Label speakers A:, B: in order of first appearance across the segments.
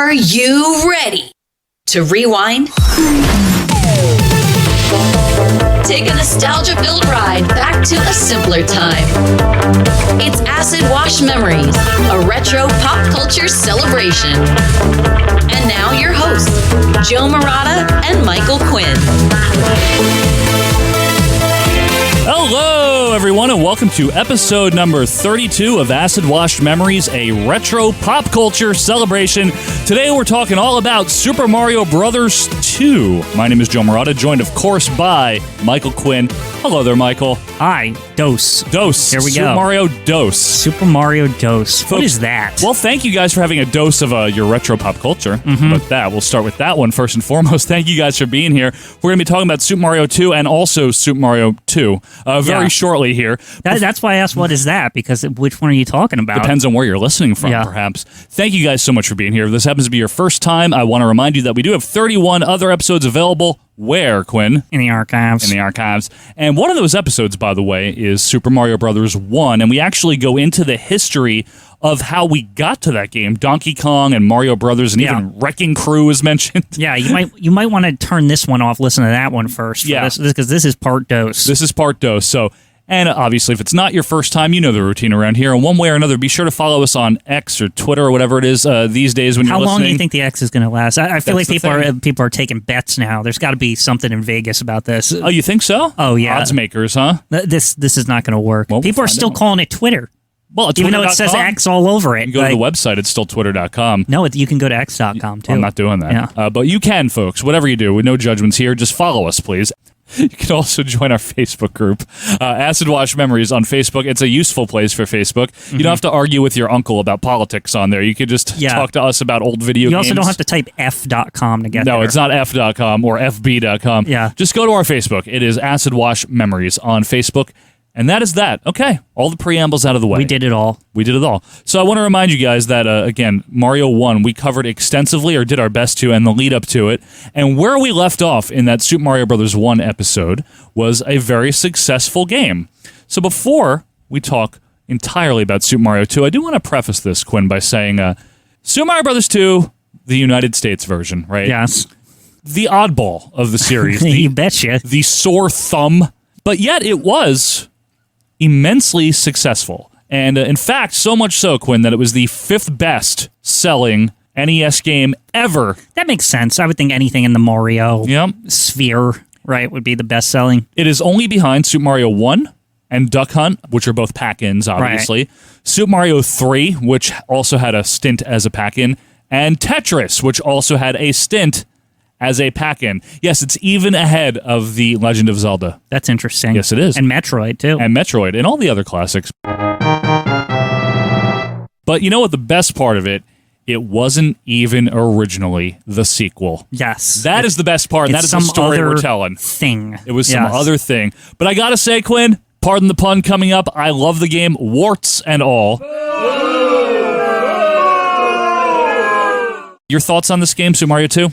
A: Are you ready to rewind? Take a nostalgia-filled ride back to a simpler time. It's Acid Wash Memories, a retro pop culture celebration. And now your hosts, Joe Murata and Michael Quinn.
B: Hello, everyone, and welcome to episode number 32 of Acid Wash Memories, a retro pop culture celebration. Today, we're talking all about Super Mario Bros. 2. My name is Joe Murata, joined, of course, by Michael Quinn. Hello there, Michael.
C: Hi, Dose.
B: Here we go. Super Mario Dose.
C: Super Mario Dose. What is that?
B: Well, thank you guys for having a dose of your retro pop culture. We'll start with that one first and foremost. Thank you guys for being here. We're going to be talking about Super Mario 2 and also Super Mario 2 very shortly here.
C: That's why I asked what is that, because which one are you talking about?
B: Depends on where you're listening from, perhaps. Thank you guys so much for being here. If this happens to be your first time, I want to remind you that we do have 31 other episodes available. Where, Quinn?
C: In the archives.
B: In the archives. And one of those episodes, by the way, is Super Mario Bros. 1, and we actually go into the history of how we got to that game. Donkey Kong and Mario Brothers, and even Wrecking Crew is mentioned.
C: Yeah, you might want to turn this one off, listen to that one first. Yeah. Because this is part Dose.
B: This is part Dose, so... And obviously, if it's not your first time, you know the routine around here. And one way or another, be sure to follow us on X or Twitter or whatever it is these days when you're listening.
C: How long do you think the X is going to last? I feel like people are taking bets now. There's got to be something in Vegas about this.
B: Oh, you think so?
C: Oh, yeah.
B: Odds makers, huh?
C: This is not going to work.
B: Well,
C: people are still calling it Twitter.
B: Well,
C: even though it says X all over it.
B: You can go to the website. It's still twitter.com.
C: No, you can go to x.com, too.
B: I'm not doing that.
C: Yeah.
B: But you can, folks. Whatever you do, with no judgments here, just follow us, please. You can also join our Facebook group, Acid Wash Memories on Facebook. It's a useful place for Facebook. You don't have to argue with your uncle about politics on there. You could just talk to us about old video games.
C: You also don't have to type f.com to get there.
B: No, it's not f.com or fb.com.
C: Yeah.
B: Just go to our Facebook. It is Acid Wash Memories on Facebook. And that is that. Okay, all the preambles out of the way.
C: We did it all.
B: So I want to remind you guys that, again, Mario 1, we covered extensively, or did our best to, and the lead up to it. And where we left off in that Super Mario Bros. 1 episode was a very successful game. So before we talk entirely about Super Mario 2, I do want to preface this, Quinn, by saying Super Mario Bros. 2, the United States version, right?
C: Yes.
B: The oddball of the series.
C: You betcha.
B: The sore thumb. But yet it was immensely successful. And in fact, so much so, Quinn, that it was the 5th best selling NES game ever.
C: That makes sense. I would think anything in the Mario sphere, right, would be the best selling.
B: It is only behind Super Mario 1 and Duck Hunt, which are both pack-ins, obviously. Right. Super Mario 3, which also had a stint as a pack-in, and Tetris, which also had a stint as a pack-in. Yes, it's even ahead of The Legend of Zelda.
C: That's interesting.
B: Yes, it is.
C: And Metroid, too.
B: And Metroid, and all the other classics. But you know what? The best part of it, it wasn't even originally the sequel.
C: Yes.
B: That is the best part, and that is the story we're telling.
C: It
B: was some other thing. But I gotta say, Quinn, pardon the pun coming up, I love the game, warts and all. Your thoughts on this game, Super Mario 2?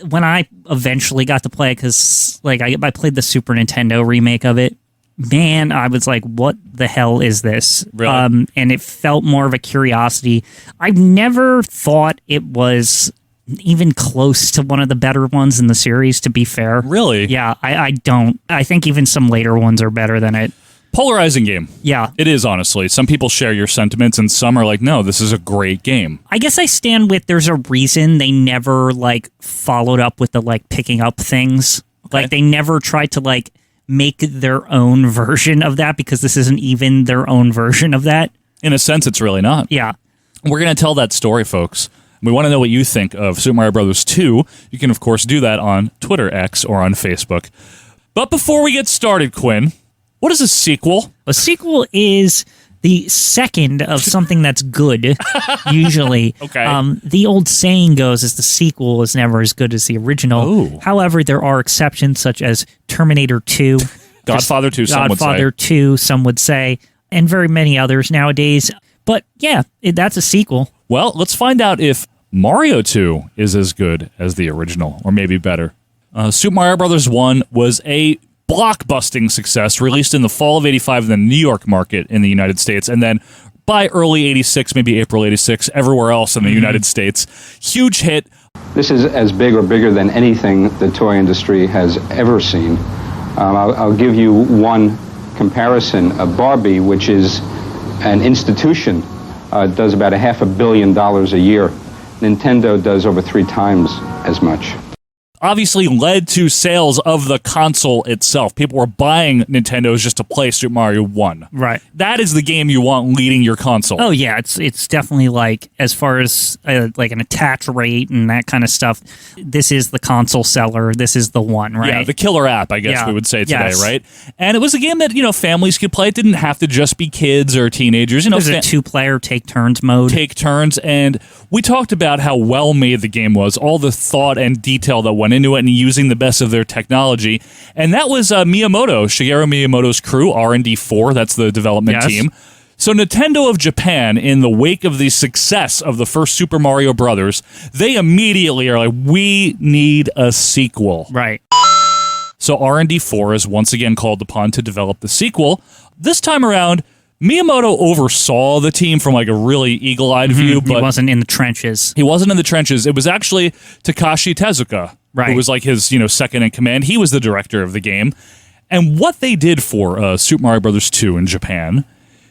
C: When I eventually got to play, because I played the Super Nintendo remake of it, man, I was like, what the hell is this?
B: Really?
C: And it felt more of a curiosity. I've never thought it was even close to one of the better ones in the series, to be fair.
B: Really?
C: Yeah, I don't. I think even some later ones are better than it.
B: Polarizing game.
C: Yeah.
B: It is, honestly. Some people share your sentiments, and some are like, no, this is a great game.
C: I guess I stand with there's a reason they never, followed up with the, picking up things.
B: Okay.
C: They never tried to, make their own version of that, because this isn't even their own version of that.
B: In a sense, it's really not.
C: Yeah.
B: We're going to tell that story, folks. We want to know what you think of Super Mario Bros. 2. You can, of course, do that on Twitter, X, or on Facebook. But before we get started, Quinn, what is a sequel?
C: A sequel is the second of something that's good, usually.
B: Okay.
C: The old saying goes is the sequel is never as good as the original.
B: Ooh.
C: However, there are exceptions such as Terminator 2.
B: Godfather 2, some would say.
C: Godfather 2, some would say, and very many others nowadays. But yeah, that's a sequel.
B: Well, let's find out if Mario 2 is as good as the original, or maybe better. Super Mario Bros. 1 was a blockbusting success, released in the fall of '85 in the New York market in the United States, and then by early 86, maybe April 86, everywhere else in the United States. Huge hit.
D: This is as big or bigger than anything the toy industry has ever seen. I'll give you one comparison. Barbie, which is an institution, does about $500 million a year. Nintendo does over 3 times as much.
B: Obviously led to sales of the console itself. People were buying Nintendos just to play Super Mario 1.
C: Right.
B: That is the game you want leading your console.
C: Oh yeah, it's definitely like, as far as like an attach rate and that kind of stuff, this is the console seller. This is the one, right?
B: Yeah, the killer app, I guess we would say today,
C: Yes.
B: right? And it was a game that, families could play. It didn't have to just be kids or teenagers.
C: There's a 2-player take turns mode.
B: Take turns, and we talked about how well made the game was, all the thought and detail that went into it, and using the best of their technology. And that was Shigeru Miyamoto's crew, R&D4, that's the development team. So Nintendo of Japan, in the wake of the success of the first Super Mario Brothers, they immediately are like, we need a sequel.
C: Right.
B: So R&D4 is once again called upon to develop the sequel. This time around, Miyamoto oversaw the team from like a really eagle-eyed view, but
C: he wasn't in the trenches.
B: He wasn't in the trenches. It was actually Takashi Tezuka, who was like his, second in command. He was the director of the game. And what they did for Super Mario Brothers 2 in Japan,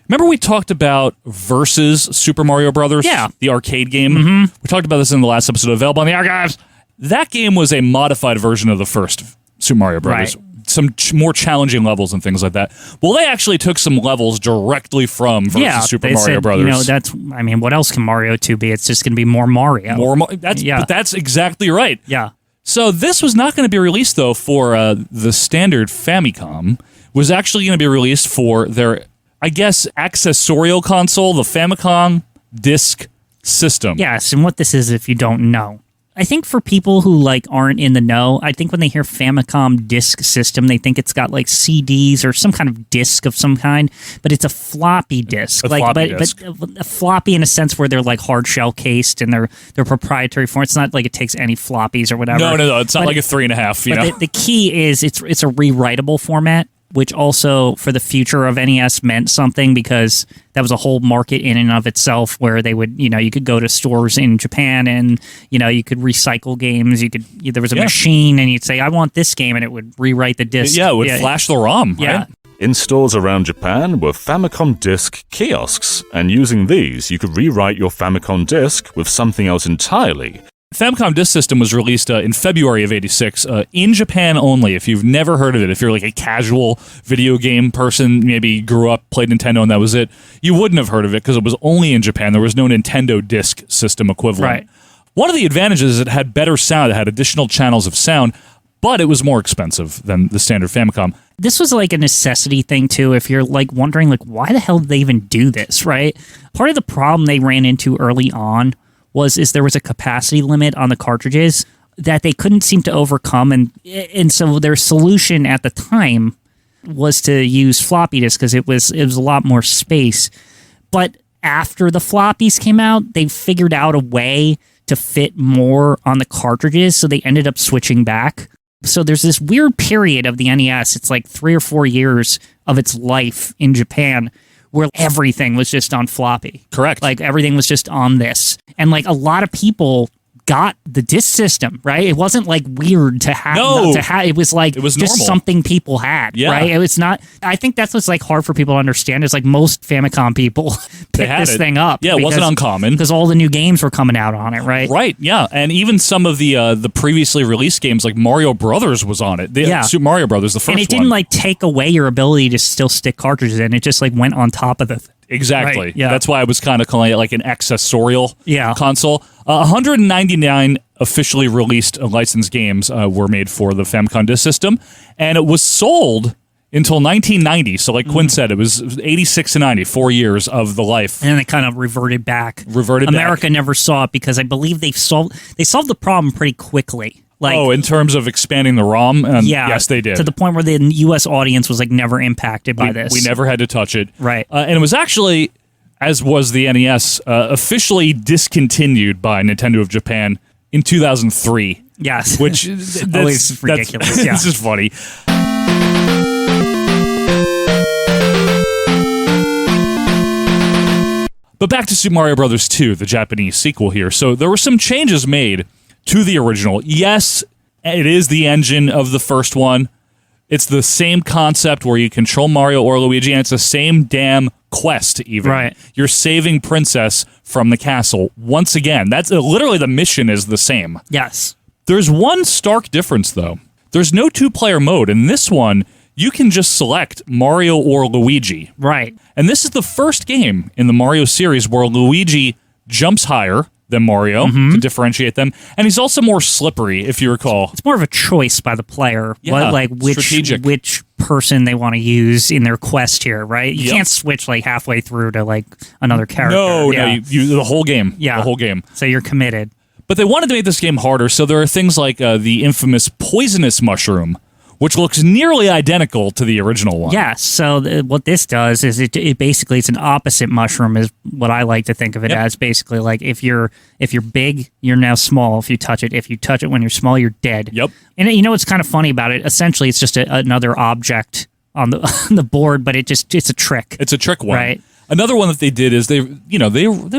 B: remember we talked about Versus Super Mario Brothers?
C: Yeah.
B: The arcade game? We talked about this in the last episode, available on the archives. That game was a modified version of the first Super Mario Brothers.
C: Right.
B: Some more challenging levels and things like that. Well, they actually took some levels directly from Versus Super Mario Brothers.
C: What else can Mario 2 be? It's just going to be more Mario.
B: But that's exactly right.
C: Yeah.
B: So this was not going to be released, though, for the standard Famicom. It was actually going to be released for their, I guess, accessorial console, the Famicom Disk System.
C: Yes, and what this is, if you don't know. I think for people who aren't in the know, I think when they hear Famicom Disk System, they think it's got CDs or some kind of disc of some kind, but it's a floppy disk. But a floppy in a sense where they're hard shell cased and they're proprietary form. It's not like it takes any floppies or whatever.
B: No. It's not like a 3.5.
C: But the key is it's a rewritable format, which also for the future of NES meant something, because that was a whole market in and of itself where they would, you could go to stores in Japan and, you could recycle games. There was a machine and you'd say, I want this game, and it would rewrite the disc.
B: Yeah, it would flash the ROM, right?
C: Yeah.
E: In stores around Japan were Famicom Disk kiosks, and using these, you could rewrite your Famicom Disk with something else entirely.
B: Famicom Disk System was released in February of 86, in Japan only. If you've never heard of it, if you're a casual video game person, maybe grew up, played Nintendo, and that was it, you wouldn't have heard of it because it was only in Japan. There was no Nintendo Disk System equivalent.
C: Right.
B: One of the advantages is it had better sound. It had additional channels of sound, but it was more expensive than the standard Famicom.
C: This was a necessity thing, too, if you're wondering, why the hell did they even do this, right? Part of the problem they ran into early on was there was a capacity limit on the cartridges that they couldn't seem to overcome, and so their solution at the time was to use floppy disk because it was a lot more space. But after the floppies came out, they figured out a way to fit more on the cartridges, so they ended up switching back. So there's this weird period of the NES, it's 3 or 4 years of its life in Japan, where everything was just on floppy.
B: Correct.
C: Everything was just on this. And a lot of people got the disc system, right? It wasn't weird to have.
B: No.
C: It was
B: it was
C: just
B: normal.
C: something people had,
B: Yeah.
C: right? It was not. I think that's what's hard for people to understand. Is most Famicom people picked this thing up.
B: Yeah, it wasn't uncommon
C: because all the new games were coming out on it, right?
B: Right. Yeah, and even some of the previously released games like Mario Brothers was on it. Super Mario Brothers, the first one.
C: And it didn't take away your ability to still stick cartridges in. It just went on top of the.
B: Exactly.
C: Right, yeah.
B: That's why I was kind of calling it an accessorial
C: Yeah.
B: console. 199 officially released licensed games were made for the Famicom Disk System, and it was sold until 1990. So like Quinn said, it was 86 to 90, 4 years of the life.
C: And then it kind of reverted back.
B: America
C: back. Never saw it because I believe they solved the problem pretty quickly.
B: In terms of expanding the ROM? Yes, they did.
C: To the point where the U.S. audience was never impacted by this.
B: We never had to touch it.
C: Right.
B: And it was actually, as was the NES, officially discontinued by Nintendo of Japan in 2003.
C: Yes.
B: Which
C: always ridiculous.
B: This is funny. But back to Super Mario Bros. 2, the Japanese sequel here. So there were some changes made to the original. Yes, it is the engine of the first one. It's the same concept where you control Mario or Luigi, and it's the same damn quest, even.
C: Right.
B: You're saving Princess from the castle. Once again, that's literally the mission is the same.
C: Yes.
B: There's one stark difference, though. There's no two-player mode. In this one, you can just select Mario or Luigi.
C: Right.
B: And this is the first game in the Mario series where Luigi jumps higher than Mario to differentiate them, and he's also more slippery, if you recall.
C: It's more of a choice by the player,
B: strategic.
C: which person they want to use in their quest here, right? You can't switch like halfway through to like another character.
B: No, you the whole game.
C: Yeah.
B: The whole game.
C: So you're committed.
B: But they wanted to make this game harder, so there are things like the infamous poisonous mushroom, which looks nearly identical to the original one.
C: Yeah, so what this does is it basically it's an opposite mushroom is what I like to think of it as. Basically, like if you're big, you're now small if you touch it. If you touch it when you're small, you're dead.
B: Yep.
C: And you know what's kind of funny about it? Essentially, it's just another object on the on the board, but it's a trick.
B: It's a trick one.
C: Right.
B: Another one that they did is they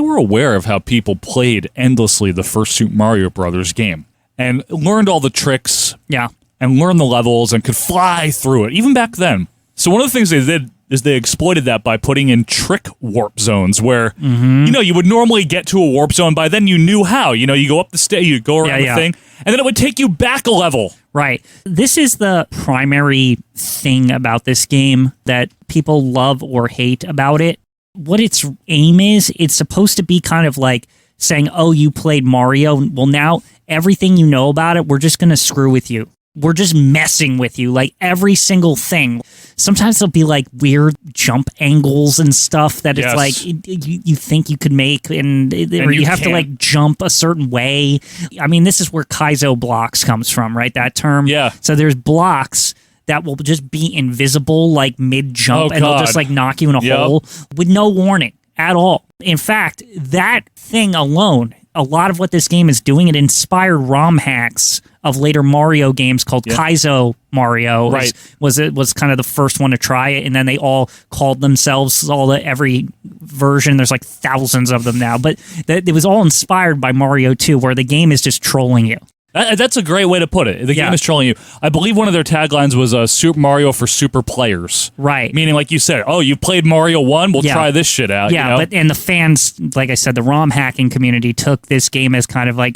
B: were aware of how people played endlessly the first Super Mario Brothers game and learned all the tricks.
C: Yeah.
B: And learn the levels and could fly through it, even back then. So one of the things they did is they exploited that by putting in trick warp zones where, you would normally get to a warp zone. By then you knew how. You go up the stage, you go around the thing, and then it would take you back a level.
C: Right. This is the primary thing about this game that people love or hate about it. What its aim is, it's supposed to be kind of like saying, oh, you played Mario. Well, now everything you know about it, we're just going to screw with you. We're just messing with you, like every single thing. Sometimes there'll be like weird jump angles and stuff that it's like you think you could make, and you have to like jump a certain way. I mean, this is where Kaizo blocks comes from, right? That term.
B: Yeah.
C: So there's blocks that will just be invisible, like mid jump, and they'll just like knock you in a hole with no warning at all. In fact, that thing alone, a lot of what this game is doing, it inspired ROM hacks of later Mario games called Kaizo Mario.
B: Right.
C: Was kind of the first one to try it, and then they all called themselves every version. There's like thousands of them now, but it was all inspired by Mario 2, where the game is just trolling you.
B: That's a great way to put it. The game is trolling you. I believe one of their taglines was Super Mario for super players.
C: Right.
B: Meaning, like you said, oh, you played Mario 1? We'll try this shit out.
C: Yeah, and the fans, like I said, the ROM hacking community took this game as kind of like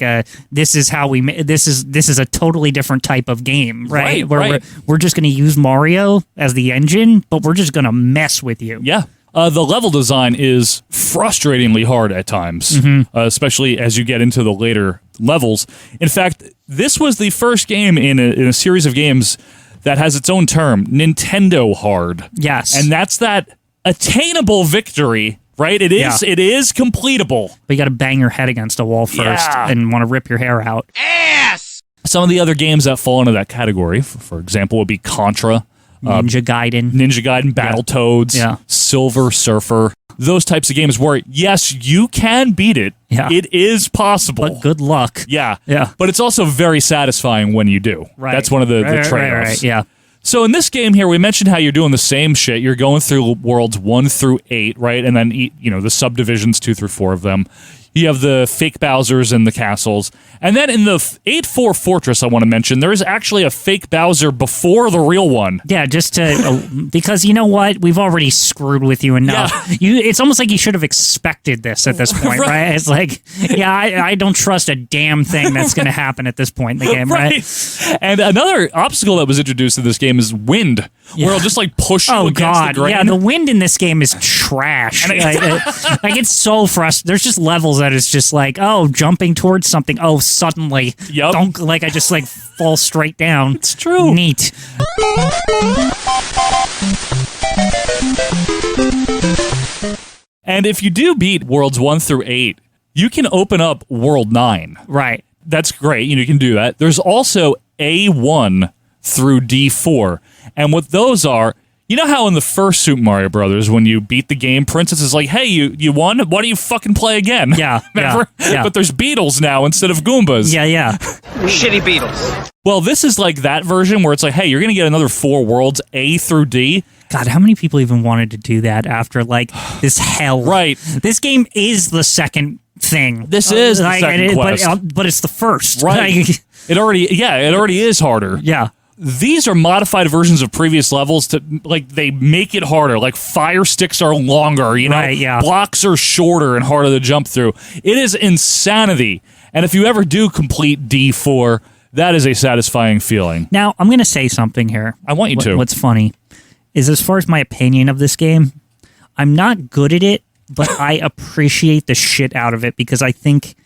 C: this is a totally different type of game, right? Where we're just going to use Mario as the engine, but we're just going to mess with you.
B: Yeah. The level design is frustratingly hard at times, especially as you get into the later levels. In fact, this was the first game in a series of games that has its own term, Nintendo hard.
C: Yes.
B: And that's that attainable victory, right? It is completable.
C: But you got to bang your head against a wall first and want to rip your hair out.
B: Ass! Some of the other games that fall into that category, for example, would be Contra,
C: Ninja Gaiden,
B: Battletoads, Silver Surfer, those types of games where, yes, you can beat it. Yeah. It is possible.
C: But good luck.
B: Yeah. But it's also very satisfying when you do.
C: Right.
B: That's one of the trade-offs.
C: Right. Yeah.
B: So in this game here, we mentioned how you're doing the same shit. You're going through worlds 1 through 8, right? And then, the subdivisions 2 through 4 of them. You have the fake Bowsers in the castles. And then in the 8-4 Fortress, I want to mention, there is actually a fake Bowser before the real one.
C: Yeah, just to... because you know what? We've already screwed with you enough. Yeah. It's almost like you should have expected this at this point, right? It's like, I don't trust a damn thing that's going to happen at this point in the game, right?
B: And another obstacle that was introduced in this game is wind, where it'll just like push you against the grain.
C: Yeah, the wind in this game is trash. Like it's so frustrating. There's just levels that it's just like, oh, jumping towards something. Oh, suddenly, don't I just like fall straight down.
B: It's true.
C: Neat.
B: And if you do beat worlds 1 through 8, you can open up world 9.
C: Right.
B: That's great. You can do that. There's also A1 through D4. And what those are, You know how in the first Super Mario Brothers, when you beat the game, Princess is like, hey, you won? Why don't you fucking play again?
C: Yeah.
B: Remember?
C: Yeah.
B: But there's Beetles now instead of Goombas.
C: Yeah.
F: Shitty Beatles.
B: Well, this is like that version where it's like, hey, you're going to get another 4 worlds, A through D.
C: God, how many people even wanted to do that after, like, this hell?
B: Right.
C: This game is the second thing.
B: This is the second quest.
C: But it's the first.
B: Right.
C: Like,
B: It already is harder.
C: yeah.
B: These are modified versions of previous levels to, like, they make it harder. Like, fire sticks are longer, you know?
C: Right, yeah.
B: Blocks are shorter and harder to jump through. It is insanity. And if you ever do complete D4, that is a satisfying feeling.
C: Now, I'm going to say something here.
B: I want you to.
C: What's funny is, as far as my opinion of this game, I'm not good at it, but I appreciate the shit out of it because I think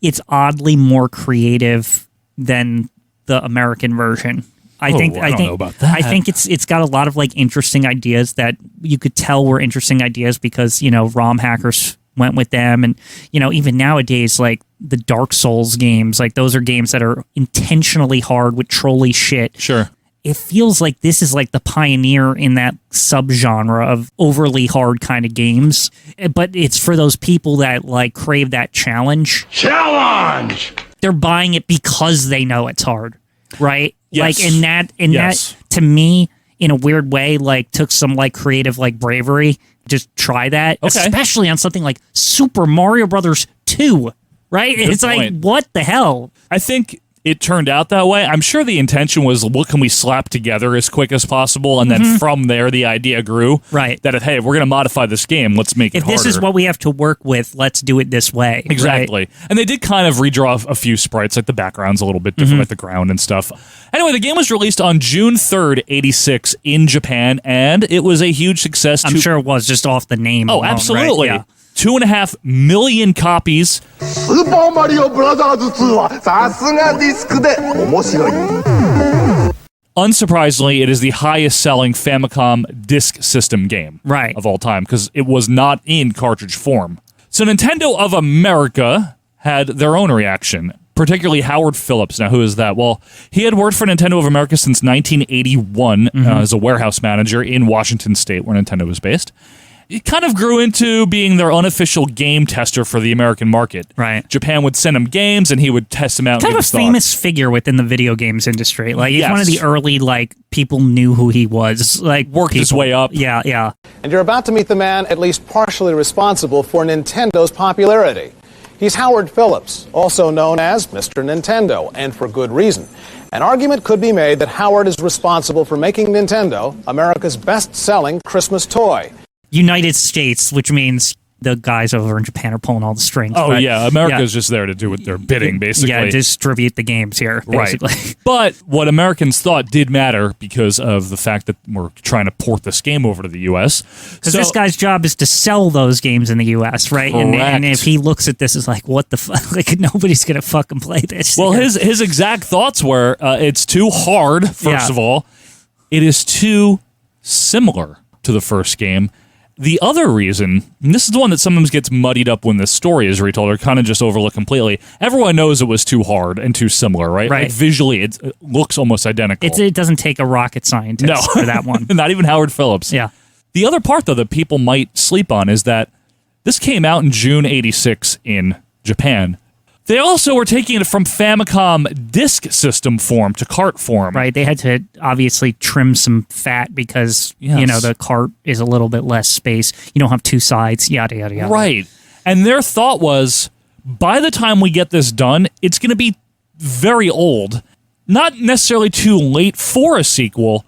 C: it's oddly more creative than the American version. I don't know about that.
B: I
C: think it's got a lot of like interesting ideas that you could tell were interesting ideas because, you know, ROM hackers went with them, and, you know, even nowadays, like the Dark Souls games, like those are games that are intentionally hard with trolly shit.
B: Sure.
C: It feels like this is like the pioneer in that subgenre of overly hard kind of games, but it's for those people that like crave that challenge. They're buying it because they know it's hard, right?
B: Yes.
C: Like, that to me, in a weird way, like took some like creative like bravery. Just try that, especially on something like Super Mario Brothers 2, right?
B: Good
C: it's
B: point.
C: like, what the hell?
B: I think it turned out that way. I'm sure the intention was, what can we slap together as quick as possible? And then from there, the idea grew.
C: Right.
B: That, hey, if we're going to modify this game, let's make it
C: If
B: harder.
C: this is what we have to work with, let's do it this way.
B: Exactly.
C: Right?
B: And they did kind of redraw a few sprites, like the background's a little bit different, like the ground and stuff. Anyway, the game was released on June 3rd, 86 in Japan, and it was a huge success.
C: I'm sure it was just off the name.
B: Oh,
C: alone,
B: absolutely.
C: Right? Yeah.
B: 2.5 million copies.
G: スーパーマリオブラザーズ2はさすがディスクで面白い。
B: Unsurprisingly, it is the highest selling Famicom disk system game of all time because it was not in cartridge form. So Nintendo of America had their own reaction, particularly Howard Phillips. Now, who is that? Well, he had worked for Nintendo of America since 1981 as a warehouse manager in Washington State, where Nintendo was based. It kind of grew into being their unofficial game tester for the American market.
C: Right.
B: Japan would send him games, and he would test them out.
C: Kind
B: and
C: of
B: give
C: a
B: his
C: famous
B: thoughts.
C: figure within the video games industry. Like, he's one of the early, like, people knew who he was. Like,
B: worked his way up.
C: Yeah.
H: And you're about to meet the man at least partially responsible for Nintendo's popularity. He's Howard Phillips, also known as Mr. Nintendo, and for good reason. An argument could be made that Howard is responsible for making Nintendo America's best-selling Christmas toy.
C: United States, which means the guys over in Japan are pulling all the strings.
B: Oh,
C: but,
B: yeah. America's just there to do what they're bidding, basically.
C: Yeah, distribute the games here, basically.
B: Right. But what Americans thought did matter because of the fact that we're trying to port this game over to the U.S.
C: Because this guy's job is to sell those games in the U.S., right? And
B: Correct.
C: if he looks at this as like, what the fuck? Like, nobody's going to fucking play this.
B: Well, his exact thoughts were, it's too hard, first of all. It is too similar to the first game. The other reason, and this is the one that sometimes gets muddied up when the story is retold or kind of just overlooked completely, everyone knows it was too hard and too similar, right?
C: Right.
B: Like visually, it looks almost identical.
C: It doesn't take a rocket scientist for that one.
B: Not even Howard Phillips.
C: Yeah.
B: The other part, though, that people might sleep on is that this came out in June 86 in Japan. They also were taking it from Famicom disk system form to cart form.
C: Right. They had to obviously trim some fat because, you know, the cart is a little bit less space. You don't have two sides, yada, yada, yada.
B: Right. And their thought was, by the time we get this done, it's going to be very old. Not necessarily too late for a sequel,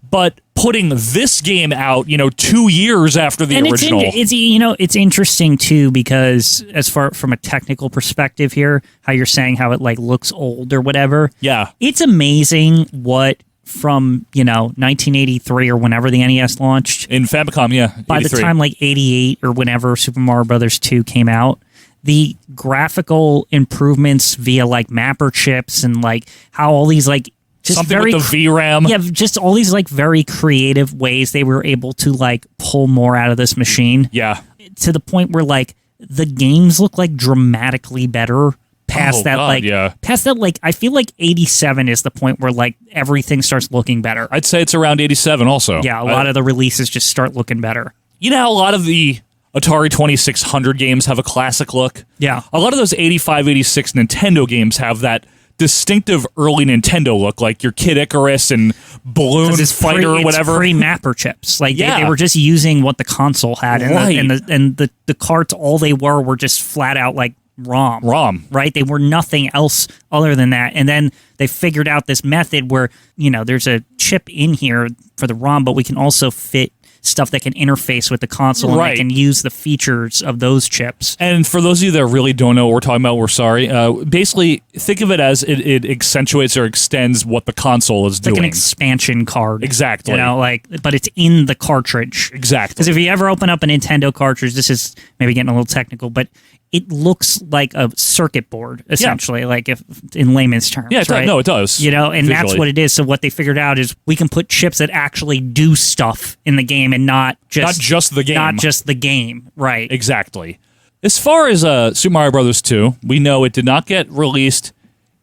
B: but putting this game out, 2 years after the original.
C: It's interesting too because as far from a technical perspective here, how you're saying how it like looks old or whatever.
B: Yeah,
C: it's amazing what from 1983 or whenever the NES launched
B: in Famicom. Yeah, 83.
C: By the time like 88 or whenever Super Mario Brothers 2 came out. The graphical improvements via like mapper chips and like how all these like just
B: something
C: very
B: with the VRAM.
C: Yeah, just all these like very creative ways they were able to like pull more out of this machine.
B: Yeah.
C: To the point where like the games look like dramatically better past past that, like, I feel like 87 is the point where, like, everything starts looking better.
B: I'd say it's around 87 also.
C: Yeah, a lot of the releases just start looking better.
B: You know how a lot of the Atari 2600 games have a classic look?
C: Yeah.
B: A lot of those 85, 86 Nintendo games have that distinctive early Nintendo look, like your Kid Icarus and Balloon Fighter or whatever.
C: It's pre-mapper chips. Like, they were just using what the console had, and the carts, all they were just flat out, like, ROM. Right? They were nothing else other than that. And then they figured out this method where, you know, there's a chip in here for the ROM, but we can also fit stuff that can interface with the console, and they can use the features of those chips.
B: And for those of you that really don't know what we're talking about, we're sorry. Basically, think of it as it accentuates or extends what the console is doing.
C: Like an expansion card.
B: Exactly.
C: You know, like, but it's in the cartridge.
B: Exactly.
C: Because if you ever open up a Nintendo cartridge, this is maybe getting a little technical, but it looks like a circuit board, essentially, like, if in layman's terms.
B: Yeah,
C: right?
B: No, it does.
C: You know, and
B: visually.
C: That's what it is. So what they figured out is we can put chips that actually do stuff in the game and not just
B: the game.
C: Not just the game, right.
B: Exactly. As far as Super Mario Bros. 2, we know it did not get released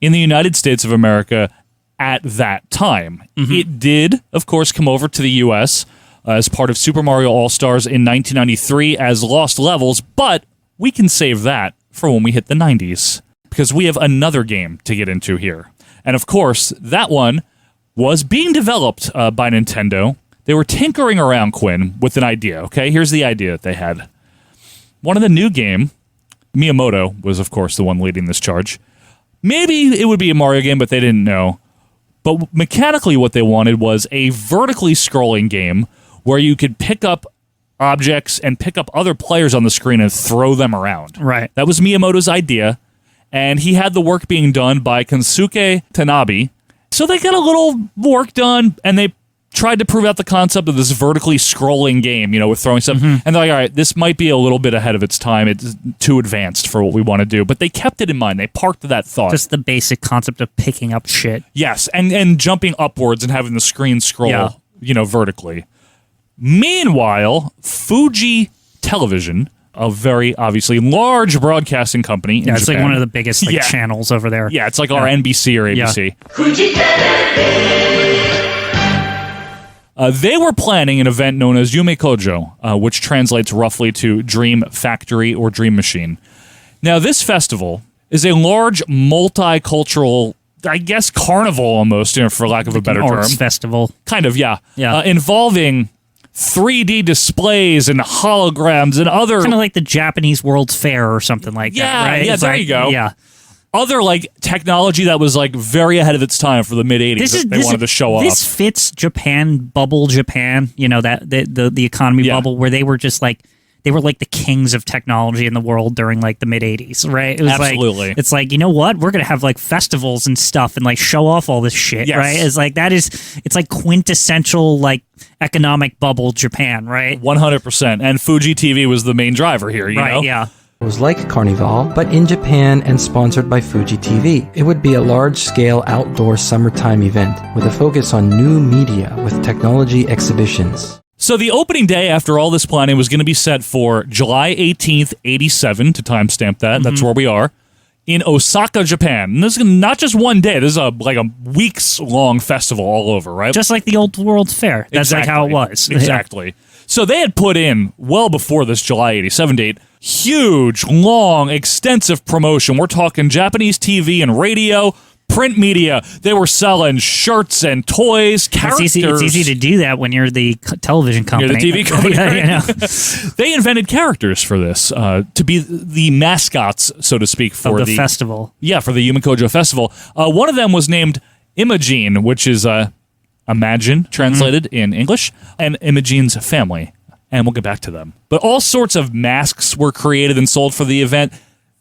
B: in the United States of America at that time. Mm-hmm. It did, of course, come over to the U.S. As part of Super Mario All-Stars in 1993 as Lost Levels, but we can save that for when we hit the 90s, because we have another game to get into here. And of course, that one was being developed by Nintendo. They were tinkering around, Quinn, with an idea, okay? Here's the idea that they had. One of the new game, Miyamoto was, of course, the one leading this charge. Maybe it would be a Mario game, but they didn't know. But mechanically what they wanted was a vertically scrolling game where you could pick up objects and pick up other players on the screen and throw them around.
C: Right.
B: That was Miyamoto's idea, and he had the work being done by Kensuke Tanabe. So they got a little work done, and they tried to prove out the concept of this vertically scrolling game, you know, with throwing stuff. Mm-hmm. And they're like, all right, this might be a little bit ahead of its time. It's too advanced for what we want to do. But they kept it in mind. They parked that thought.
C: Just the basic concept of picking up shit.
B: Yes, and jumping upwards and having the screen scroll, you know, vertically. Meanwhile, Fuji Television, a very obviously large broadcasting company in
C: it's
B: Japan.
C: like one of the biggest channels over there.
B: Yeah, it's like our NBC or ABC. They were planning an event known as Yume Kojo, which translates roughly to Dream Factory or Dream Machine. Now, this festival is a large multicultural, I guess, carnival almost, you know, for lack of a better term.
C: Arts festival.
B: Kind of, yeah. Involving 3D displays and holograms and other...
C: Kind of like the Japanese World's Fair or something like that, right?
B: Yeah, there you go. Yeah. Other, like, technology that was, like, very ahead of its time for the mid-'80s they wanted to show off.
C: This fits Japan, bubble Japan, you know, that the economy bubble, where they were just, like, they were like the kings of technology in the world during, like, the mid-'80s, right? It was
B: Absolutely.
C: Like, it's like, you know what? We're going to have, like, festivals and stuff and, like, show off all this shit, right? It's like, it's like quintessential, like, economic bubble Japan, right?
B: 100%. And Fuji TV was the main driver here, you know?
C: Right, yeah.
I: It was like Carnival, but in Japan and sponsored by Fuji TV. It would be a large-scale outdoor summertime event with a focus on new media with technology exhibitions.
B: So the opening day after all this planning was going to be set for July 18th, 87, to timestamp that. Mm-hmm. That's where we are, in Osaka, Japan. And this is not just one day. This is like a weeks-long festival all over, right?
C: Just like the old World's Fair. That's like how it was.
B: Exactly. So they had put in, well before this July 87 date, huge, long, extensive promotion. We're talking Japanese TV and radio, print media. They were selling shirts and toys, characters.
C: It's easy to do that when you're the television company.
B: You're the TV company.
C: Yeah, you know.
B: They invented characters for this to be the mascots, so to speak, for
C: the festival.
B: Yeah, for the Yume Kojo Festival. One of them was named Imogene, which is Imagine, translated in English, and Imogene's family. And we'll get back to them. But all sorts of masks were created and sold for the event.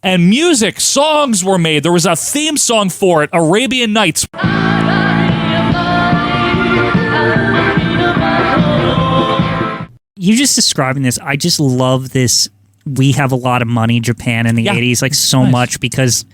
B: And music, songs were made. There was a theme song for it, Arabian Nights.
C: You just describing this, I just love this. We have a lot of money, Japan in the 80s, like so much, because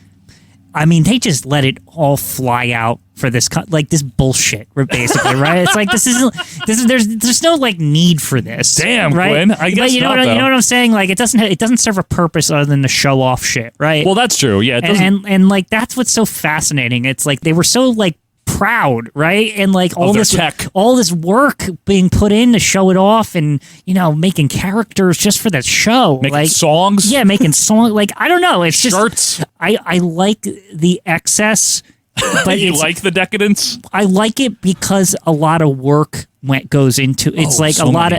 C: I mean, they just let it all fly out for this, this bullshit, basically, right? It's like there's no like need for this.
B: Damn,
C: right?
B: Quinn. I guess
C: you know
B: not,
C: you know what I'm saying? Like it doesn't serve a purpose other than to show off shit, right?
B: Well, that's true. Yeah, it doesn't.
C: And like that's what's so fascinating. It's like they were so like proud, right? And like all this
B: tech,
C: all this work being put in to show it off, and making characters just for that show,
B: making songs.
C: Yeah, making songs. Like I don't know, it's just
B: shirts.
C: I like the excess, but
B: you like the decadence.
C: I like it because a lot of work goes into it's like
B: so
C: a lot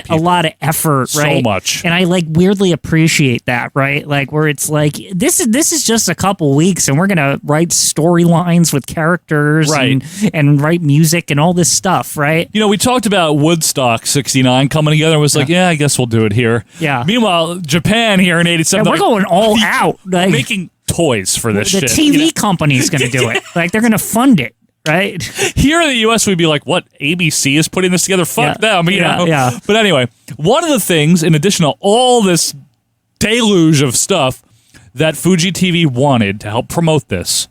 C: of effort, right?
B: So much,
C: and I like weirdly appreciate that, right? Like where it's like this is just a couple weeks, and we're gonna write storylines with characters,
B: right?
C: And write music and all this stuff, right?
B: We talked about Woodstock '69 coming together. And was like, I guess we'll do it here.
C: Yeah.
B: Meanwhile, Japan here in '87,
C: we're going all out, like,
B: making toys for this shit.
C: The TV company's gonna do it. Like they're gonna fund it. Right
B: here in the U.S., we'd be like, "What? ABC is putting this together? Fuck them!"
C: Yeah.
B: But anyway, one of the things, in addition to all this deluge of stuff that Fuji TV wanted to help promote this,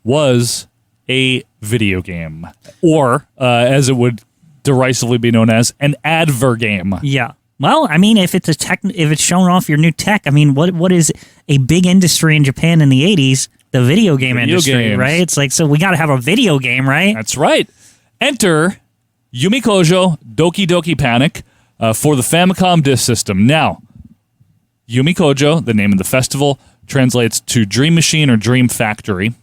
B: was a video game, or as it would derisively be known as, an adver game.
C: Yeah. Well, I mean, if it's if it's showing off your new tech, I mean, what is a big industry in Japan in the 80s? The video game industry,
B: games.
C: Right? It's like, so we got to have a video game, right?
B: That's right. Enter Yumikojo Doki Doki Panic for the Famicom Disk System. Now, Yumikojo, the name of the festival, translates to Dream Machine or Dream Factory.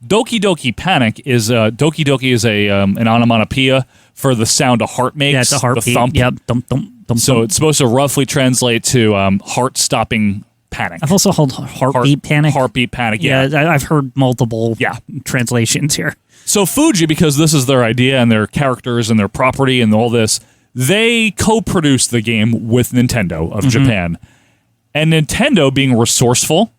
B: Doki Doki Panic is Doki Doki is an onomatopoeia for the sound a heart makes.
C: Yeah, it's a heartbeat.
B: The thump.
C: Yep. Thump, thump, thump,
B: So
C: thump.
B: it's supposed to roughly translate to heart-stopping panic.
C: I've also heard heartbeat panic.
B: Heartbeat panic, yeah.
C: I've heard multiple translations here.
B: So Fuji, because this is their idea and their characters and their property and all this, they co-produced the game with Nintendo of Japan. And Nintendo, being resourceful,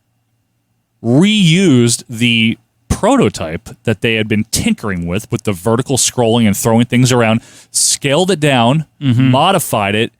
B: reused the prototype that they had been tinkering with the vertical scrolling and throwing things around, scaled it down, modified it,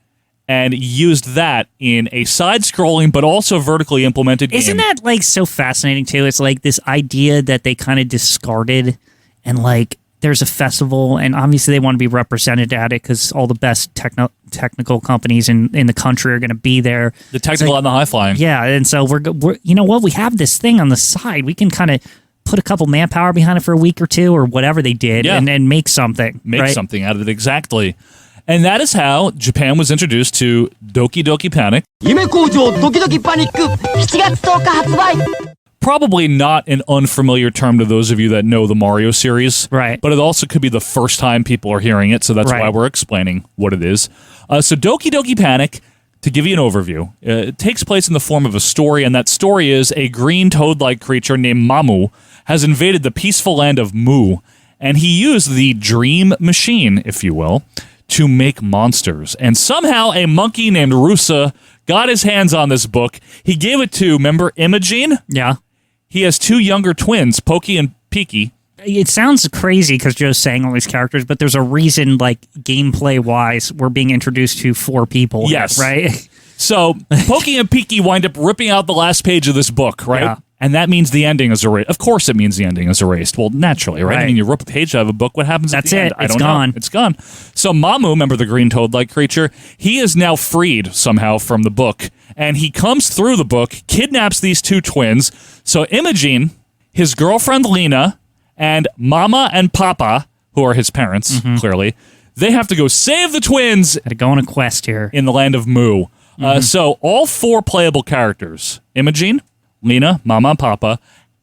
B: and used that in a side-scrolling but also vertically implemented game.
C: Isn't that like so fascinating too? It's like this idea that they kind of discarded, and like there's a festival, and obviously they want to be represented at it because all the best technical companies in the country are going to be there.
B: The technical and the high-flying.
C: Yeah, and so we're you know what? We have this thing on the side. We can kind of put a couple manpower behind it for a week or two or whatever they did, and then make something.
B: Make something out of it, exactly. And that is how Japan was introduced to Doki Doki Panic. Probably not an unfamiliar term to those of you that know the Mario series.
C: Right.
B: But it also could be the first time people are hearing it, so that's why we're explaining what it is. So Doki Doki Panic, to give you an overview, it takes place in the form of a story, and that story is a green toad-like creature named Mamu has invaded the peaceful land of Mu, and he used the Dream Machine, if you will, to make monsters. And somehow a monkey named Rusa got his hands on this book. He gave it to, remember, Imogene?
C: Yeah.
B: He has two younger twins, Pokey and Piki.
C: It sounds crazy because Joe's saying all these characters, but there's a reason, like, gameplay-wise, we're being introduced to 4 people.
B: Yes.
C: Right?
B: So, Pokey and Piki wind up ripping out the last page of this book, right?
C: Yeah.
B: And that means the ending is erased. Of course it means the ending is erased. Well, naturally, right? I mean, you rip a page out of a book, what happens at
C: That's
B: the end?
C: it.
B: I
C: It's
B: don't
C: gone.
B: know. It's gone. So Mamu, remember the green toad-like creature, he is now freed somehow from the book. And he comes through the book, kidnaps these two twins. So Imogene, his girlfriend Lena, and Mama and Papa, who are his parents, clearly, they have to go save the twins.
C: Got to go on a quest here.
B: In the land of Mu. So all 4 playable characters, Imogene, Lena, Mama, and Papa,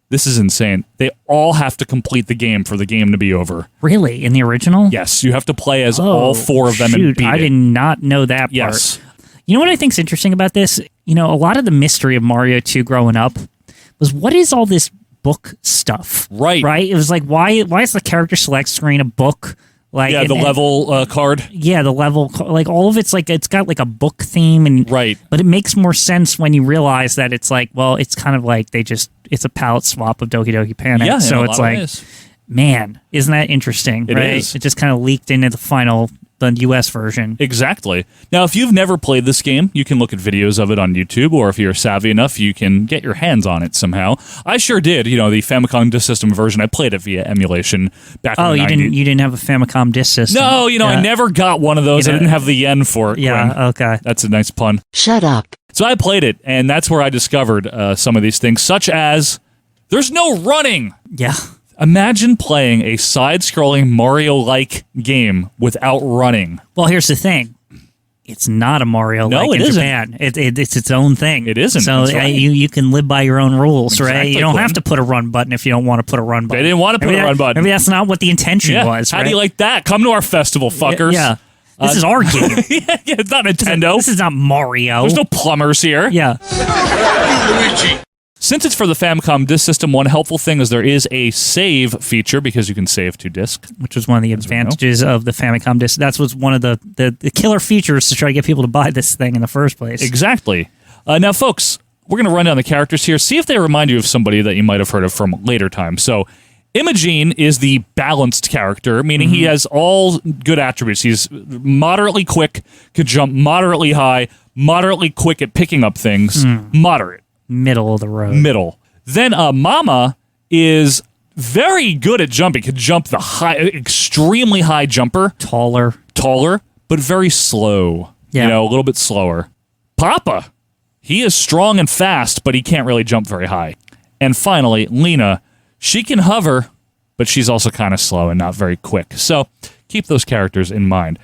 B: this is insane. They all have to complete the game for the game to be over.
C: Really? In the original?
B: Yes, you have to play as all 4 of them and beat
C: I
B: it.
C: did not know that part.
B: Yes.
C: You know what I think's interesting about this? You know, a lot of the mystery of Mario 2 growing up was, what is all this book stuff?
B: Right.
C: Right? It was like, why is the character select screen a book? Like,
B: yeah, the level card.
C: Yeah, the level, like all of it's like, it's got like a book theme, and
B: right.
C: But it makes more sense when you realize that it's like, well, it's kind of like it's a palette swap of Doki Doki Panic.
B: Yeah,
C: so
B: in a
C: it's
B: lot of
C: like,
B: ways.
C: Man, isn't that interesting?
B: It
C: right?
B: is.
C: It just kind of leaked into the final the US version.
B: Exactly. Now, if you've never played this game, you can look at videos of it on YouTube, or if you're savvy enough, you can get your hands on it somehow. I sure did. You know, the Famicom Disk System version, I played it via emulation back in the 90s.
C: You didn't have a Famicom Disk System?
B: No, I never got one of those. I didn't have the yen for it,
C: Yeah,
B: Quinn.
C: okay.
B: That's a nice pun.
A: Shut up.
B: So I played it, and that's where I discovered some of these things, such as there's no running.
C: Yeah.
B: Imagine playing a side-scrolling Mario-like game without running.
C: Well, here's the thing. It's not a Mario like in
B: isn't.
C: Japan. It's its own thing.
B: It isn't.
C: So
B: That's right.
C: you can live by your own rules, right?
B: Exactly,
C: You don't have
B: Quinn.
C: to put a run button if you don't want to put a run button.
B: They didn't want to put a run button.
C: Maybe that's not what the intention was,
B: How
C: right?
B: do you like that? Come to our festival, fuckers.
C: Yeah. This is our game.
B: yeah, it's not Nintendo.
C: This is not Mario.
B: There's no plumbers here.
C: Yeah.
B: Since it's for the Famicom Disk System, one helpful thing is there is a save feature because you can save to disk.
C: Which was one of the advantages of the Famicom Disk. That's what's one of the killer features to try to get people to buy this thing in the first place.
B: Exactly. Now, folks, we're going to run down the characters here. See if they remind you of somebody that you might have heard of from later times. So, Imogene is the balanced character, meaning he has all good attributes. He's moderately quick, could jump moderately high, moderately quick at picking up things, moderate.
C: Middle of the road.
B: Middle. Then Mama is very good at jumping. Could jump the extremely high jumper.
C: Taller,
B: but very slow.
C: Yeah.
B: A little bit slower. Papa, he is strong and fast, but he can't really jump very high. And finally, Lena, she can hover, but she's also kind of slow and not very quick. So keep those characters in mind.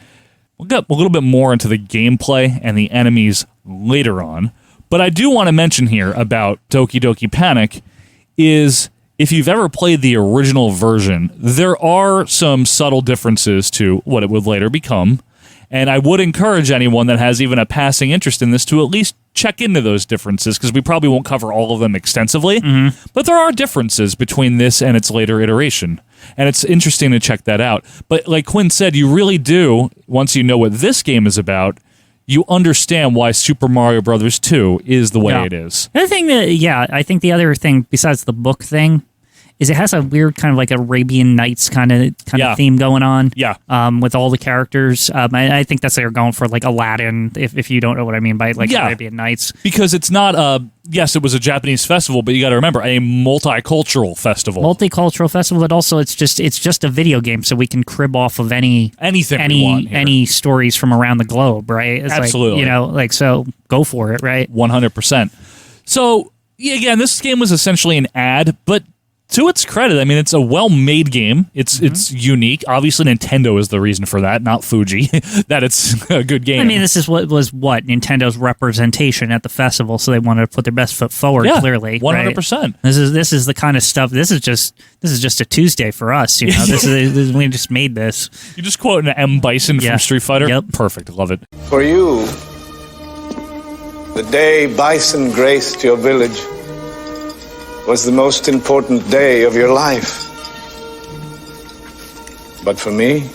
B: We'll get a little bit more into the gameplay and the enemies later on. But I do want to mention here about Doki Doki Panic is if you've ever played the original version, there are some subtle differences to what it would later become. And I would encourage anyone that has even a passing interest in this to at least check into those differences, because we probably won't cover all of them extensively. But there are differences between this and its later iteration. And it's interesting to check that out. But like Quinn said, you really do, once you know what this game is about, you understand why Super Mario Brothers 2 is the way it is.
C: The other thing I think the other thing besides the book thing is it has a weird kind of like Arabian Nights kind of theme going on.
B: Yeah.
C: With all the characters. I think that's they're going for like Aladdin, if you don't know what I mean by like Arabian Nights.
B: Because it's not yes, it was a Japanese festival, but you got to remember, a multicultural festival.
C: Multicultural festival, but also it's just a video game, so we can crib off of
B: anything we want here.
C: any stories from around the globe, right? It's
B: Absolutely.
C: So go for it, right?
B: 100%. So, again, this game was essentially an ad, but to its credit, I mean, it's a well-made game. It's unique. Obviously, Nintendo is the reason for that, not Fuji, that it's a good game.
C: I mean, this is what Nintendo's representation at the festival, so they wanted to put their best foot forward. Clearly,
B: 100%.
C: Right? This is the kind of stuff. This is just a Tuesday for us. We just made this.
B: You just quote an M. Bison from Street Fighter.
C: Yep.
B: Perfect. Love it.
J: For you, the day Bison graced your village was the most important day of your life. But for me,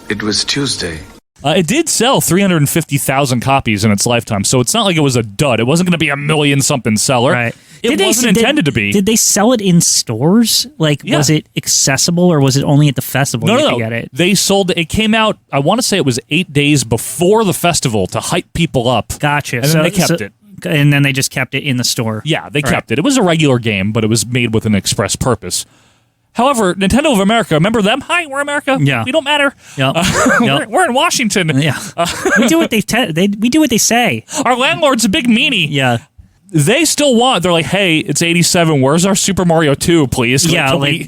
J: it was Tuesday.
B: It did sell 350,000 copies in its lifetime, so it's not like it was a dud. It wasn't going to be a million-something seller.
C: Right.
B: It wasn't intended to be.
C: Did they sell it in stores? Was it accessible, or was it only at the festival
B: No.
C: could get it?
B: They sold it. It came out, I want to say it was 8 days before the festival to hype people up.
C: Gotcha.
B: And then they kept it.
C: And then they just kept it in the store.
B: Yeah, they kept it. It was a regular game, but it was made with an express purpose. However, Nintendo of America, remember them? Hi, we're America.
C: Yeah.
B: We don't matter.
C: Yep.
B: We're in Washington.
C: Yeah. We do what we do what they say.
B: Our landlord's a big meanie.
C: Yeah.
B: They still want, they're like, hey, it's 87. Where's our Super Mario 2, please?
C: Yeah, we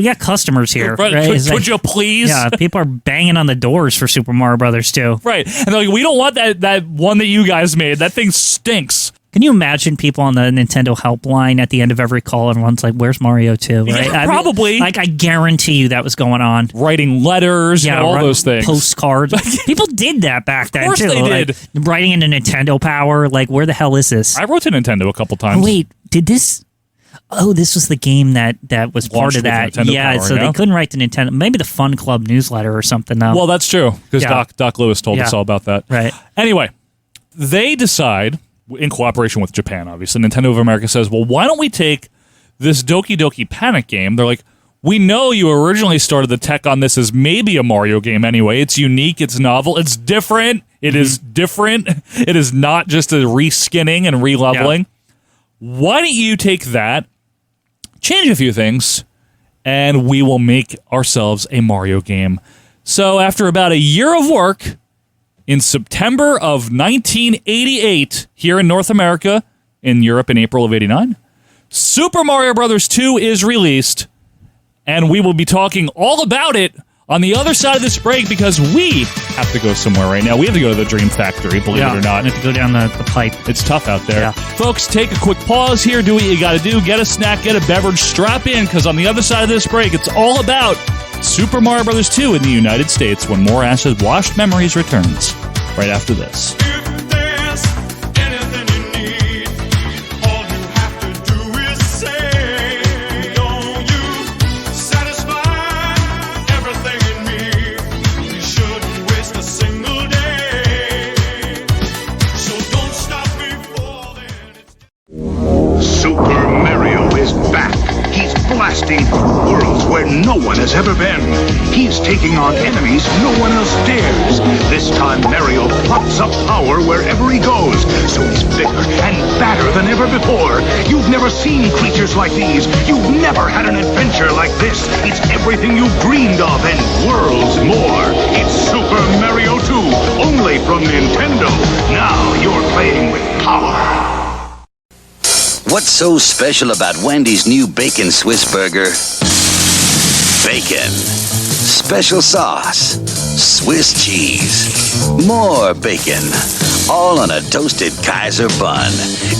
C: got customers here. Right?
B: Could you please?
C: Yeah, people are banging on the doors for Super Mario Brothers 2.
B: Right. And they're like, we don't want that one that you guys made. That thing stinks.
C: Can you imagine people on the Nintendo helpline at the end of every call, everyone's like, where's Mario 2? Right?
B: Yeah, probably.
C: I guarantee you that was going on.
B: Writing letters, all those things.
C: Postcards. People did that back then, too.
B: Of course they did.
C: Writing into Nintendo Power, where the hell is this?
B: I wrote to Nintendo a couple times.
C: Oh, wait, did this... Oh, this was the game that was part of that.
B: Power,
C: so they couldn't write to Nintendo. Maybe the Fun Club newsletter or something, though.
B: Well, that's true, because Doc Lewis told us all about that.
C: Right.
B: Anyway, they decide... in cooperation with Japan, obviously, Nintendo of America says, well, why don't we take this Doki Doki Panic game? They're like, We know you originally started the tech on this as maybe a Mario game anyway. It's unique, it's novel, it's different. It is different. It is not just a reskinning and releveling. Yeah. Why don't you take that, change a few things, and we will make ourselves a Mario game. So after about a year of work, in September of 1988, here in North America, in Europe in April of 89, Super Mario Bros. 2 is released, and we will be talking all about it on the other side of this break because we have to go somewhere right now. We have to go to the Dream Factory, believe it or not.
C: We have to go down the pipe.
B: It's tough out there.
C: Yeah.
B: Folks, take a quick pause here. Do what you got to do. Get a snack, get a beverage, strap in, because on the other side of this break, it's all about Super Mario Bros. 2 in the United States when more Acid Washed Memories returns right after this.
K: Super Mario is back. He's blasting worlds where no one has ever been. He's taking on enemies no one else dares. This time Mario pops up power wherever he goes, so he's bigger and badder than ever before. You've never seen creatures like these. You've never had an adventure like this. It's everything you dreamed of and worlds more. It's Super Mario 2, only from Nintendo. Now you're playing with power.
L: What's so special about Wendy's new Bacon Swiss Burger? Bacon. Special sauce. Swiss cheese. More bacon. All on a toasted Kaiser bun.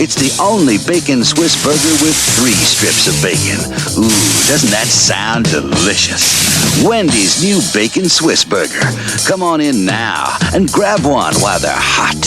L: It's the only Bacon Swiss Burger with 3 strips of bacon. Ooh, doesn't that sound delicious? Wendy's new Bacon Swiss Burger. Come on in now and grab one while they're hot.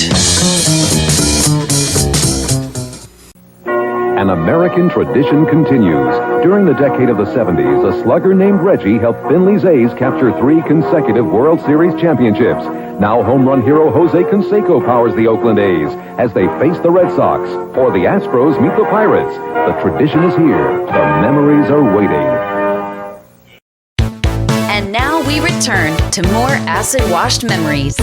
M: An American tradition continues. During the decade of the 70s, a slugger named Reggie helped Finley's A's capture 3 consecutive World Series championships. Now home run hero Jose Canseco powers the Oakland A's as they face the Red Sox, or the Astros meet the Pirates. The tradition is here. The memories are waiting.
A: And now we return to more acid-washed memories.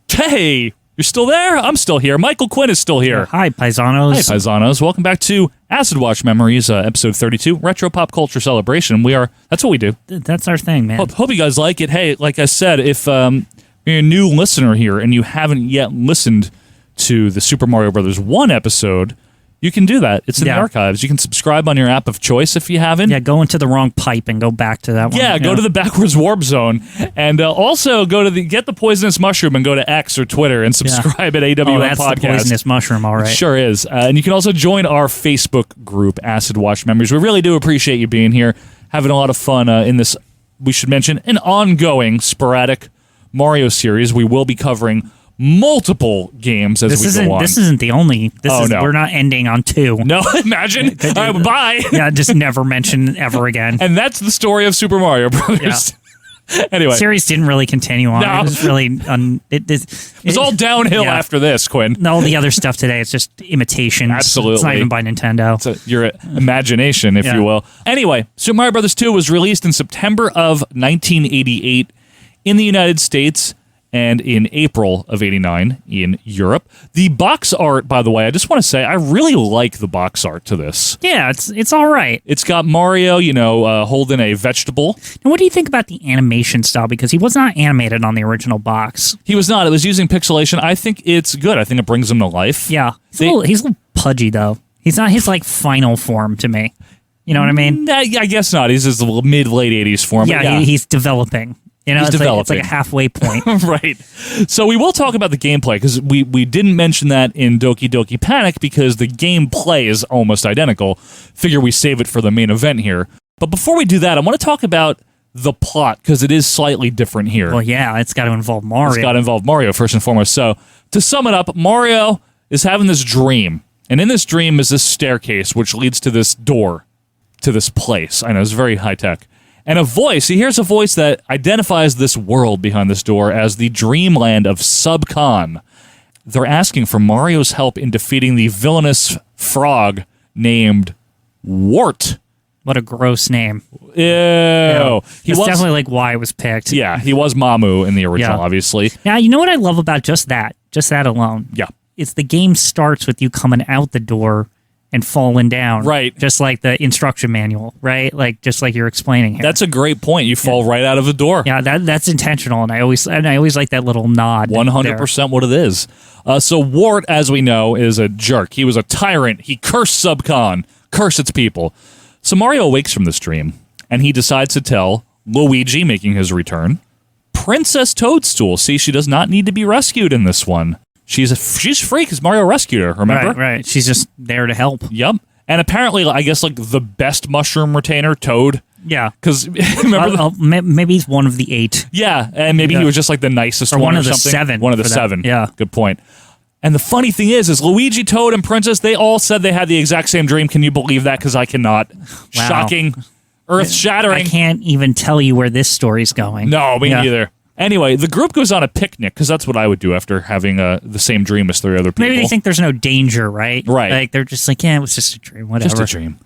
B: Hey! You're still there? I'm still here. Michael Quinn is still here.
C: Hi, Paisanos.
B: Hi, Paisanos. Welcome back to Acid Wash Memories, episode 32, Retro Pop Culture Celebration. That's what we do.
C: That's our thing, man.
B: Hope you guys like it. Hey, like I said, if you're a new listener here and you haven't yet listened to the Super Mario Bros. 1 episode, you can do that. It's in the archives. You can subscribe on your app of choice if you haven't.
C: Yeah, go into the wrong pipe and go back to that one.
B: Yeah, go to the backwards warp zone. And also get the poisonous mushroom and go to X or Twitter and subscribe at AWM
C: that's
B: Podcast.
C: The poisonous mushroom, all right.
B: It sure is. And you can also join our Facebook group, Acid Wash Memories. We really do appreciate you being here, having a lot of fun in this, we should mention, an ongoing sporadic Mario series. We will be covering multiple games as we go on.
C: This isn't the only. We're not ending on 2.
B: No, imagine. Bye.
C: Yeah, just never mention ever again.
B: And that's the story of Super Mario Brothers. Yeah. Anyway,
C: the series didn't really continue on.
B: No.
C: It was really
B: it was all downhill after this, Quinn.
C: All the other stuff today, it's just imitations.
B: Absolutely,
C: it's not even by Nintendo.
B: It's your imagination, if you will. Anyway, Super Mario Bros. 2 was released in September of 1988 in the United States and in April of 89 in Europe. The box art, by the way, I just want to say, I really like the box art to this.
C: Yeah, it's all right.
B: It's got Mario, holding a vegetable.
C: And what do you think about the animation style? Because he was not animated on the original box.
B: He was not. It was using pixelation. I think it's good. I think it brings him to life.
C: Yeah. He's a little pudgy, though. He's not his, final form to me. You know what I mean?
B: I guess not. He's his mid-late 80s form.
C: Yeah, he's developing. It's like a halfway point.
B: Right. So we will talk about the gameplay, because we didn't mention that in Doki Doki Panic, because the gameplay is almost identical. Figure we save it for the main event here. But before we do that, I want to talk about the plot, because it is slightly different here.
C: Well, yeah, it's got to involve Mario.
B: It's got to involve Mario, first and foremost. So, to sum it up, Mario is having this dream. And in this dream is this staircase, which leads to this door, to this place. I know, it's very high-tech. And he hears a voice that identifies this world behind this door as the dreamland of Subcon. They're asking for Mario's help in defeating the villainous frog named Wart.
C: What a gross name.
B: Ew.
C: Yeah. That's definitely like why it was picked.
B: Yeah, he was Mamu in the original, obviously.
C: Now, you know what I love about just that alone?
B: Yeah.
C: It's the game starts with you coming out the door and falling down.
B: Right.
C: Just like the instruction manual, right? Like just like you're explaining here.
B: That's a great point. You fall right out of the door.
C: Yeah, that's intentional, and I always like that little nod.
B: 100% what it is. So Wart, as we know, is a jerk. He was a tyrant. He cursed Subcon, cursed its people. So Mario awakes from this dream, and he decides to tell Luigi, making his return, Princess Toadstool. See, she does not need to be rescued in this one. She's free because Mario rescued her, remember?
C: Right. She's just there to help.
B: Yep. And apparently, I guess, like, the best mushroom retainer, Toad.
C: Yeah.
B: Because, remember...
C: maybe he's one of the 8.
B: Yeah, and maybe he was just, like, the nicest one or something.
C: One of the 7.
B: One of the 7.
C: Yeah.
B: Good point. And the funny thing is Luigi, Toad, and Princess, they all said they had the exact same dream. Can you believe that? Because I cannot. Wow. Shocking. Earth-shattering.
C: I can't even tell you where this story's going.
B: No, me neither. Anyway, the group goes on a picnic, because that's what I would do after having the same dream as 3 other people.
C: Maybe they think there's no danger, right?
B: Right.
C: Like, they're just like, yeah, it was just a dream, whatever.
B: Just a dream.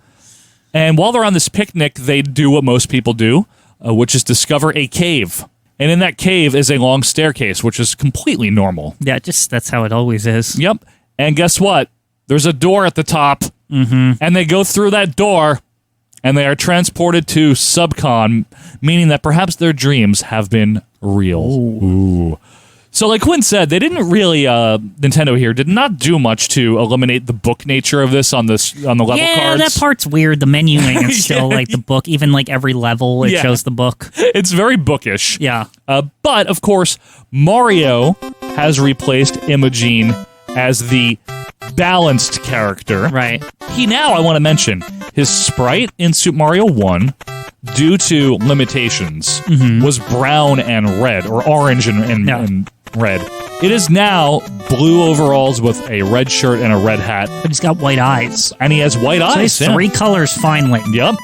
B: And while they're on this picnic, they do what most people do, which is discover a cave. And in that cave is a long staircase, which is completely normal.
C: Yeah, that's how it always is.
B: Yep. And guess what? There's a door at the top, and they go through that door, and they are transported to Subcon, meaning that perhaps their dreams have been real. Ooh. So like Quinn said, they didn't really, Nintendo here did not do much to eliminate the book nature of this on the level cards.
C: Yeah, that part's weird. The menuing is still like the book. Even like every level, it shows the book.
B: It's very bookish.
C: Yeah.
B: But, of course, Mario has replaced Imogene as the balanced character.
C: Right.
B: He now, I want to mention, his sprite in Super Mario 1, due to limitations, was brown and red, or orange and red. It is now blue overalls with a red shirt and a red hat.
C: But he's got white eyes.
B: And he has white eyes.
C: So he has 3 colors finally.
B: Yep.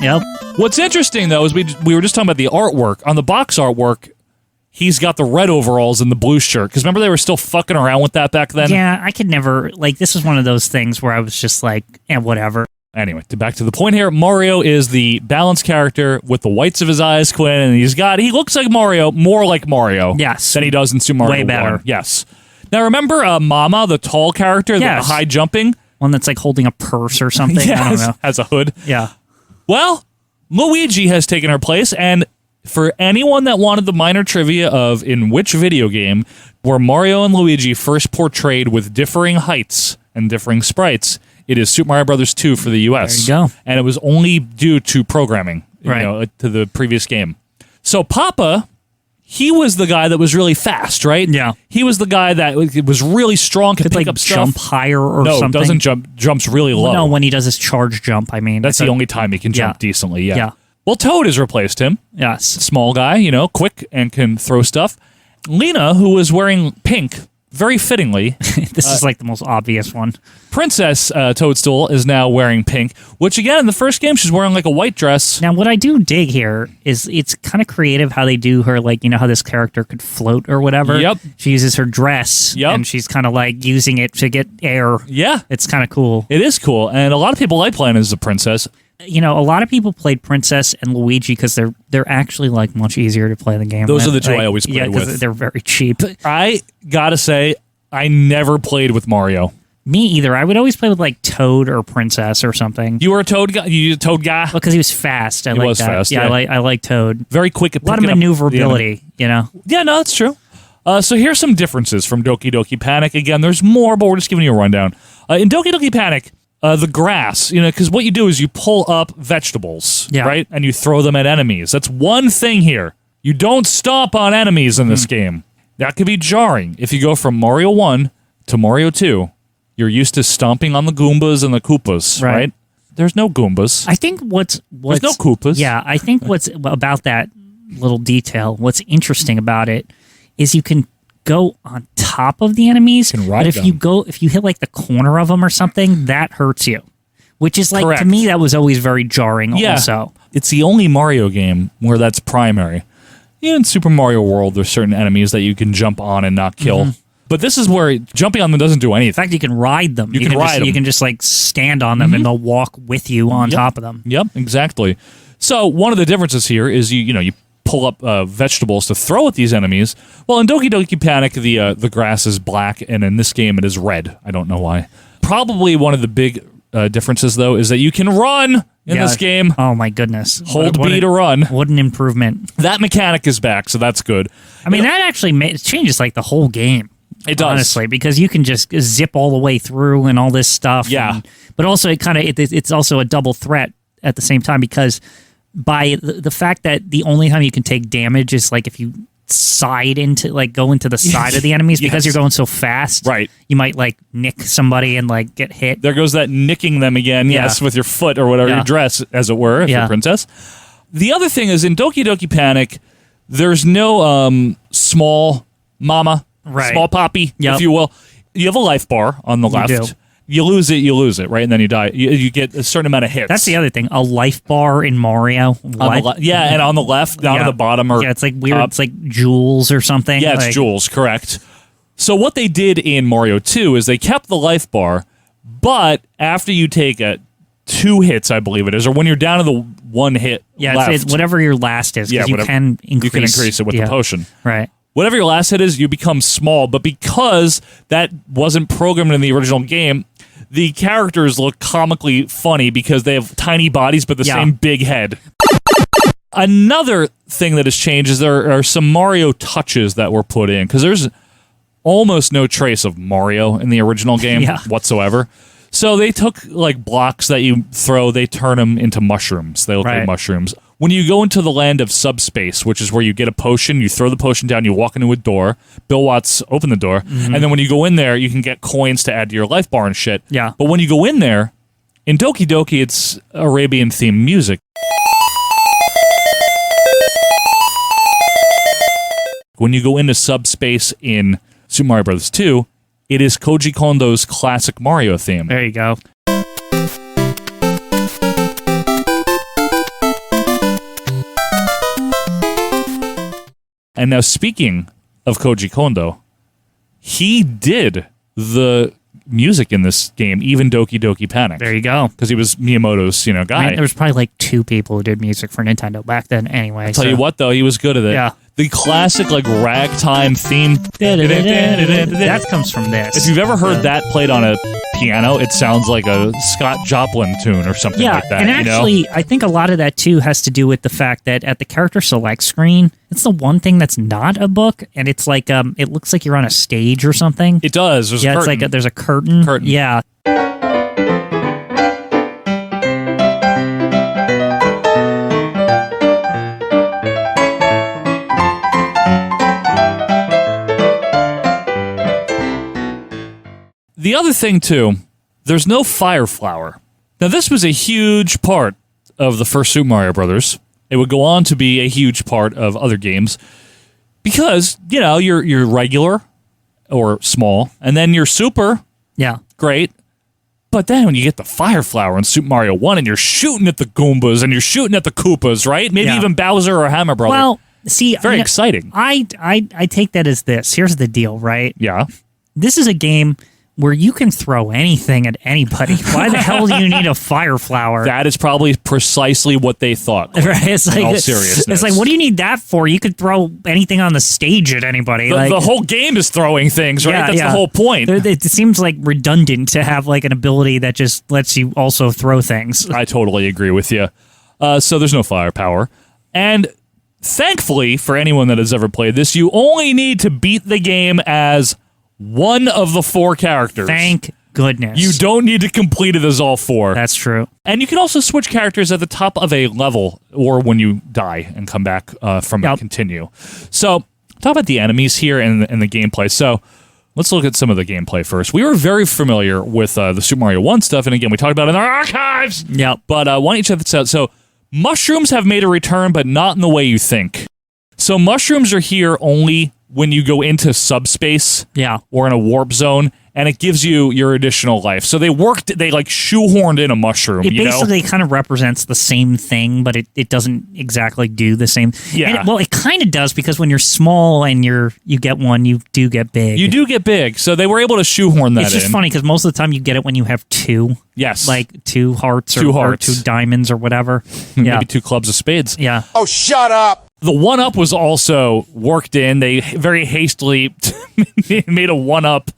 B: What's interesting, though, is we were just talking about the artwork. On the box artwork, he's got the red overalls and the blue shirt. Because remember, they were still fucking around with that back then?
C: Yeah, I could never... Like, this was one of those things where I was just like, whatever.
B: Anyway, back to the point here. Mario is the balanced character with the whites of his eyes, Quinn, and he looks like Mario, more like Mario.
C: Yes.
B: Than he does in Super Mario
C: Way better.
B: 1. Yes. Now, remember Mama, the tall character, the high jumping?
C: One that's like holding a purse or something?
B: Yes,
C: I don't know.
B: has a hood.
C: Yeah.
B: Well, Luigi has taken her place, and for anyone that wanted the minor trivia of in which video game were Mario and Luigi first portrayed with differing heights and differing sprites, it is Super Mario Bros. 2 for the US.
C: There you go.
B: And it was only due to programming, to the previous game. So Papa, he was the guy that was really fast, right?
C: Yeah.
B: He was the guy that was really strong, could pick up stuff.
C: Jump higher or something?
B: No, doesn't jump. Jumps really low.
C: No, when he does his charge jump, I mean.
B: That's the only time he can jump decently,
C: Yeah.
B: Well, Toad has replaced him.
C: Yes.
B: Small guy, quick and can throw stuff. Lena, who was wearing pink, very fittingly.
C: This is like the most obvious one.
B: Princess Toadstool is now wearing pink, which again, in the first game, she's wearing like a white dress.
C: Now, what I do dig here is it's kind of creative how they do her, like, how this character could float or whatever.
B: Yep.
C: She uses her dress, and she's kind of like using it to get air.
B: Yeah.
C: It's kind of cool.
B: It is cool, and a lot of people like playing as a princess.
C: A lot of people played Princess and Luigi because they're actually like much easier to play the game.
B: Those are the two I always play with.
C: Yeah, they're very cheap.
B: I gotta say, I never played with Mario.
C: Me either. I would always play with like Toad or Princess or something.
B: You were a Toad guy? You a Toad guy?
C: Because he was fast.
B: He was fast.
C: Yeah, I like Toad.
B: Very quick at
C: a lot of maneuverability.
B: Yeah, no, that's true. So here's some differences from Doki Doki Panic. Again, there's more, but we're just giving you a rundown. In Doki Doki Panic, the grass, because what you do is you pull up vegetables, right? And you throw them at enemies. That's one thing here. You don't stomp on enemies in this game. That could be jarring. If you go from Mario 1 to Mario 2, you're used to stomping on the Goombas and the Koopas, right? There's no Goombas.
C: I think what's
B: there's no Koopas.
C: Yeah, I think what's about that little detail, what's interesting about it is you can go on top of the enemies, but if you hit like the corner of them or something, that hurts you. Which is like, to me, that was always very jarring also.
B: It's the only Mario game where that's primary. In Super Mario World, there's certain enemies that you can jump on and not kill. But this is where jumping on them doesn't do anything.
C: In fact, you can ride them.
B: You can ride them.
C: You can just like stand on them and they'll walk with you on top of them.
B: Yep, exactly. So one of the differences here is you pull up vegetables to throw at these enemies. Well, in Doki Doki Panic, the grass is black, and in this game it is red. I don't know why. Probably one of the big differences, though, is that you can run in this game.
C: Oh, my goodness.
B: Hold B to run.
C: What an improvement.
B: That mechanic is back, so that's good.
C: I mean, that actually changes like the whole game.
B: It does.
C: Honestly, because you can just zip all the way through and all this stuff.
B: Yeah.
C: But also, it's also a double threat at the same time, because by the fact that the only time you can take damage is like if you go into the side of the enemies because you're going so fast.
B: Right.
C: You might like nick somebody and like get hit.
B: There goes that nicking them again, yes, with your foot or whatever, your dress, as it were, if you're a princess. The other thing is in Doki Doki Panic, there's no small mama, small poppy, if you will. You have a life bar on the left.
C: do.
B: You lose it, right? And then you die. You get a certain amount of hits.
C: That's the other thing. A life bar in Mario.
B: And on the left, down to the bottom. Or
C: it's like weird. It's like jewels or something.
B: Yeah, it's jewels, correct. So what they did in Mario 2 is they kept the life bar, but after you take 2 hits, I believe it is, or when you're down to the 1 hit left.
C: It's whatever your last is.
B: Yeah,
C: you can increase
B: it with the potion.
C: Right.
B: Whatever your last hit is, you become small, but because that wasn't programmed in the original game, the characters look comically funny because they have tiny bodies but the same big head. Another thing that has changed is there are some Mario touches that were put in, because there's almost no trace of Mario in the original game whatsoever. So they took like blocks that you throw, they turn them into mushrooms. They look like mushrooms. When you go into the land of subspace, which is where you get a potion, you throw the potion down, you walk into a door, Bill Watts open the door, and then when you go in there, you can get coins to add to your life bar and shit.
C: Yeah.
B: But when you go in there, in Doki Doki, it's Arabian-themed music. When you go into subspace in Super Mario Bros. 2, it is Koji Kondo's classic Mario theme.
C: There you go.
B: And now, speaking of Koji Kondo, he did the music in this game, even Doki Doki Panic.
C: There you go.
B: Because he was Miyamoto's, guy.
C: I mean, there was probably like 2 people who did music for Nintendo back then anyway.
B: I'll tell you what, though, he was good at it.
C: Yeah.
B: The classic, like, ragtime theme.
C: That comes from this.
B: If you've ever heard that played on a piano, it sounds like a Scott Joplin tune or something like that.
C: And actually, I think a lot of that, too, has to do with the fact that at the character select screen, it's the one thing that's not a book, and it's like, it looks like you're on a stage or something.
B: It does. There's a curtain.
C: It's like there's a curtain. Yeah.
B: The other thing, too, there's no fire flower. Now, this was a huge part of the first Super Mario Brothers. It would go on to be a huge part of other games because, you're regular or small, and then you're super.
C: Yeah.
B: Great. But then when you get the fire flower in Super Mario 1 and you're shooting at the Goombas and you're shooting at the Koopas, right? Maybe even Bowser or Hammer Brother.
C: Well, see,
B: very exciting.
C: I take that as this. Here's the deal, right?
B: Yeah.
C: This is a game where you can throw anything at anybody. Why the hell do you need a fire flower?
B: That is probably precisely what they thought.
C: Right? It's like,
B: in all seriousness.
C: It's like, what do you need that for? You could throw anything on the stage at anybody.
B: The whole game is throwing things, right? That's the whole point.
C: It seems like redundant to have like an ability that just lets you also throw things.
B: I totally agree with you. So there's no firepower. And thankfully, for anyone that has ever played this, you only need to beat the game as one of the 4 characters.
C: Thank goodness.
B: You don't need to complete it as all 4.
C: That's true.
B: And you can also switch characters at the top of a level or when you die and come back from it, continue. So, talk about the enemies here and the gameplay. So, let's look at some of the gameplay first. We were very familiar with the Super Mario 1 stuff, and again, we talked about it in our archives.
C: Yep.
B: But why don't you check this out? So, mushrooms have made a return, but not in the way you think. So, mushrooms are here only when you go into subspace or in a warp zone, and it gives you your additional life. So they like shoehorned in a mushroom.
C: It basically kind of represents the same thing, but it doesn't exactly do the same.
B: Yeah.
C: And it kind of does, because when you're small and you get one, you do get big.
B: You do get big. So they were able to shoehorn that in.
C: It's just funny because most of the time you get it when you have two.
B: Yes.
C: Like two hearts
B: Two
C: or
B: hearts.
C: 2 diamonds or whatever. Yeah.
B: Maybe 2 clubs of spades.
C: Yeah.
G: Oh, shut up!
B: The 1-up was also worked in. They very hastily made a 1-up,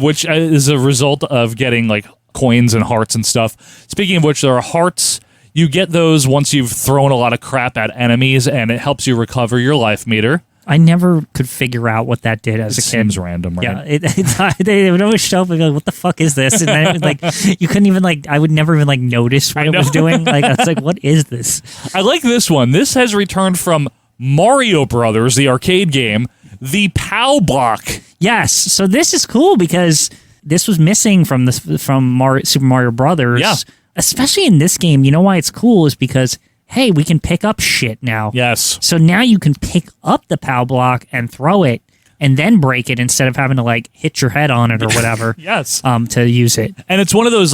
B: which is a result of getting like coins and hearts and stuff. Speaking of which, there are hearts. You get those once you've thrown a lot of crap at enemies, and it helps you recover your life meter.
C: I never could figure out what that did as a kid.
B: Seems random, right?
C: Yeah, they would always show up and be like, "What the fuck is this?" And then it would, like, you couldn't even like. I would never even like notice what it was doing. Like, I was like, "What is this?"
B: I like this one. This has returned from Mario Brothers, the arcade game, the POW block.
C: Yes, so this is cool because this was missing from Super Mario Brothers.
B: Yeah.
C: Especially in this game. You know why it's cool is because, hey, we can pick up shit now.
B: Yes.
C: So now you can pick up the POW block and throw it and then break it instead of having to like hit your head on it or whatever.
B: Yes.
C: To use it.
B: And it's one of those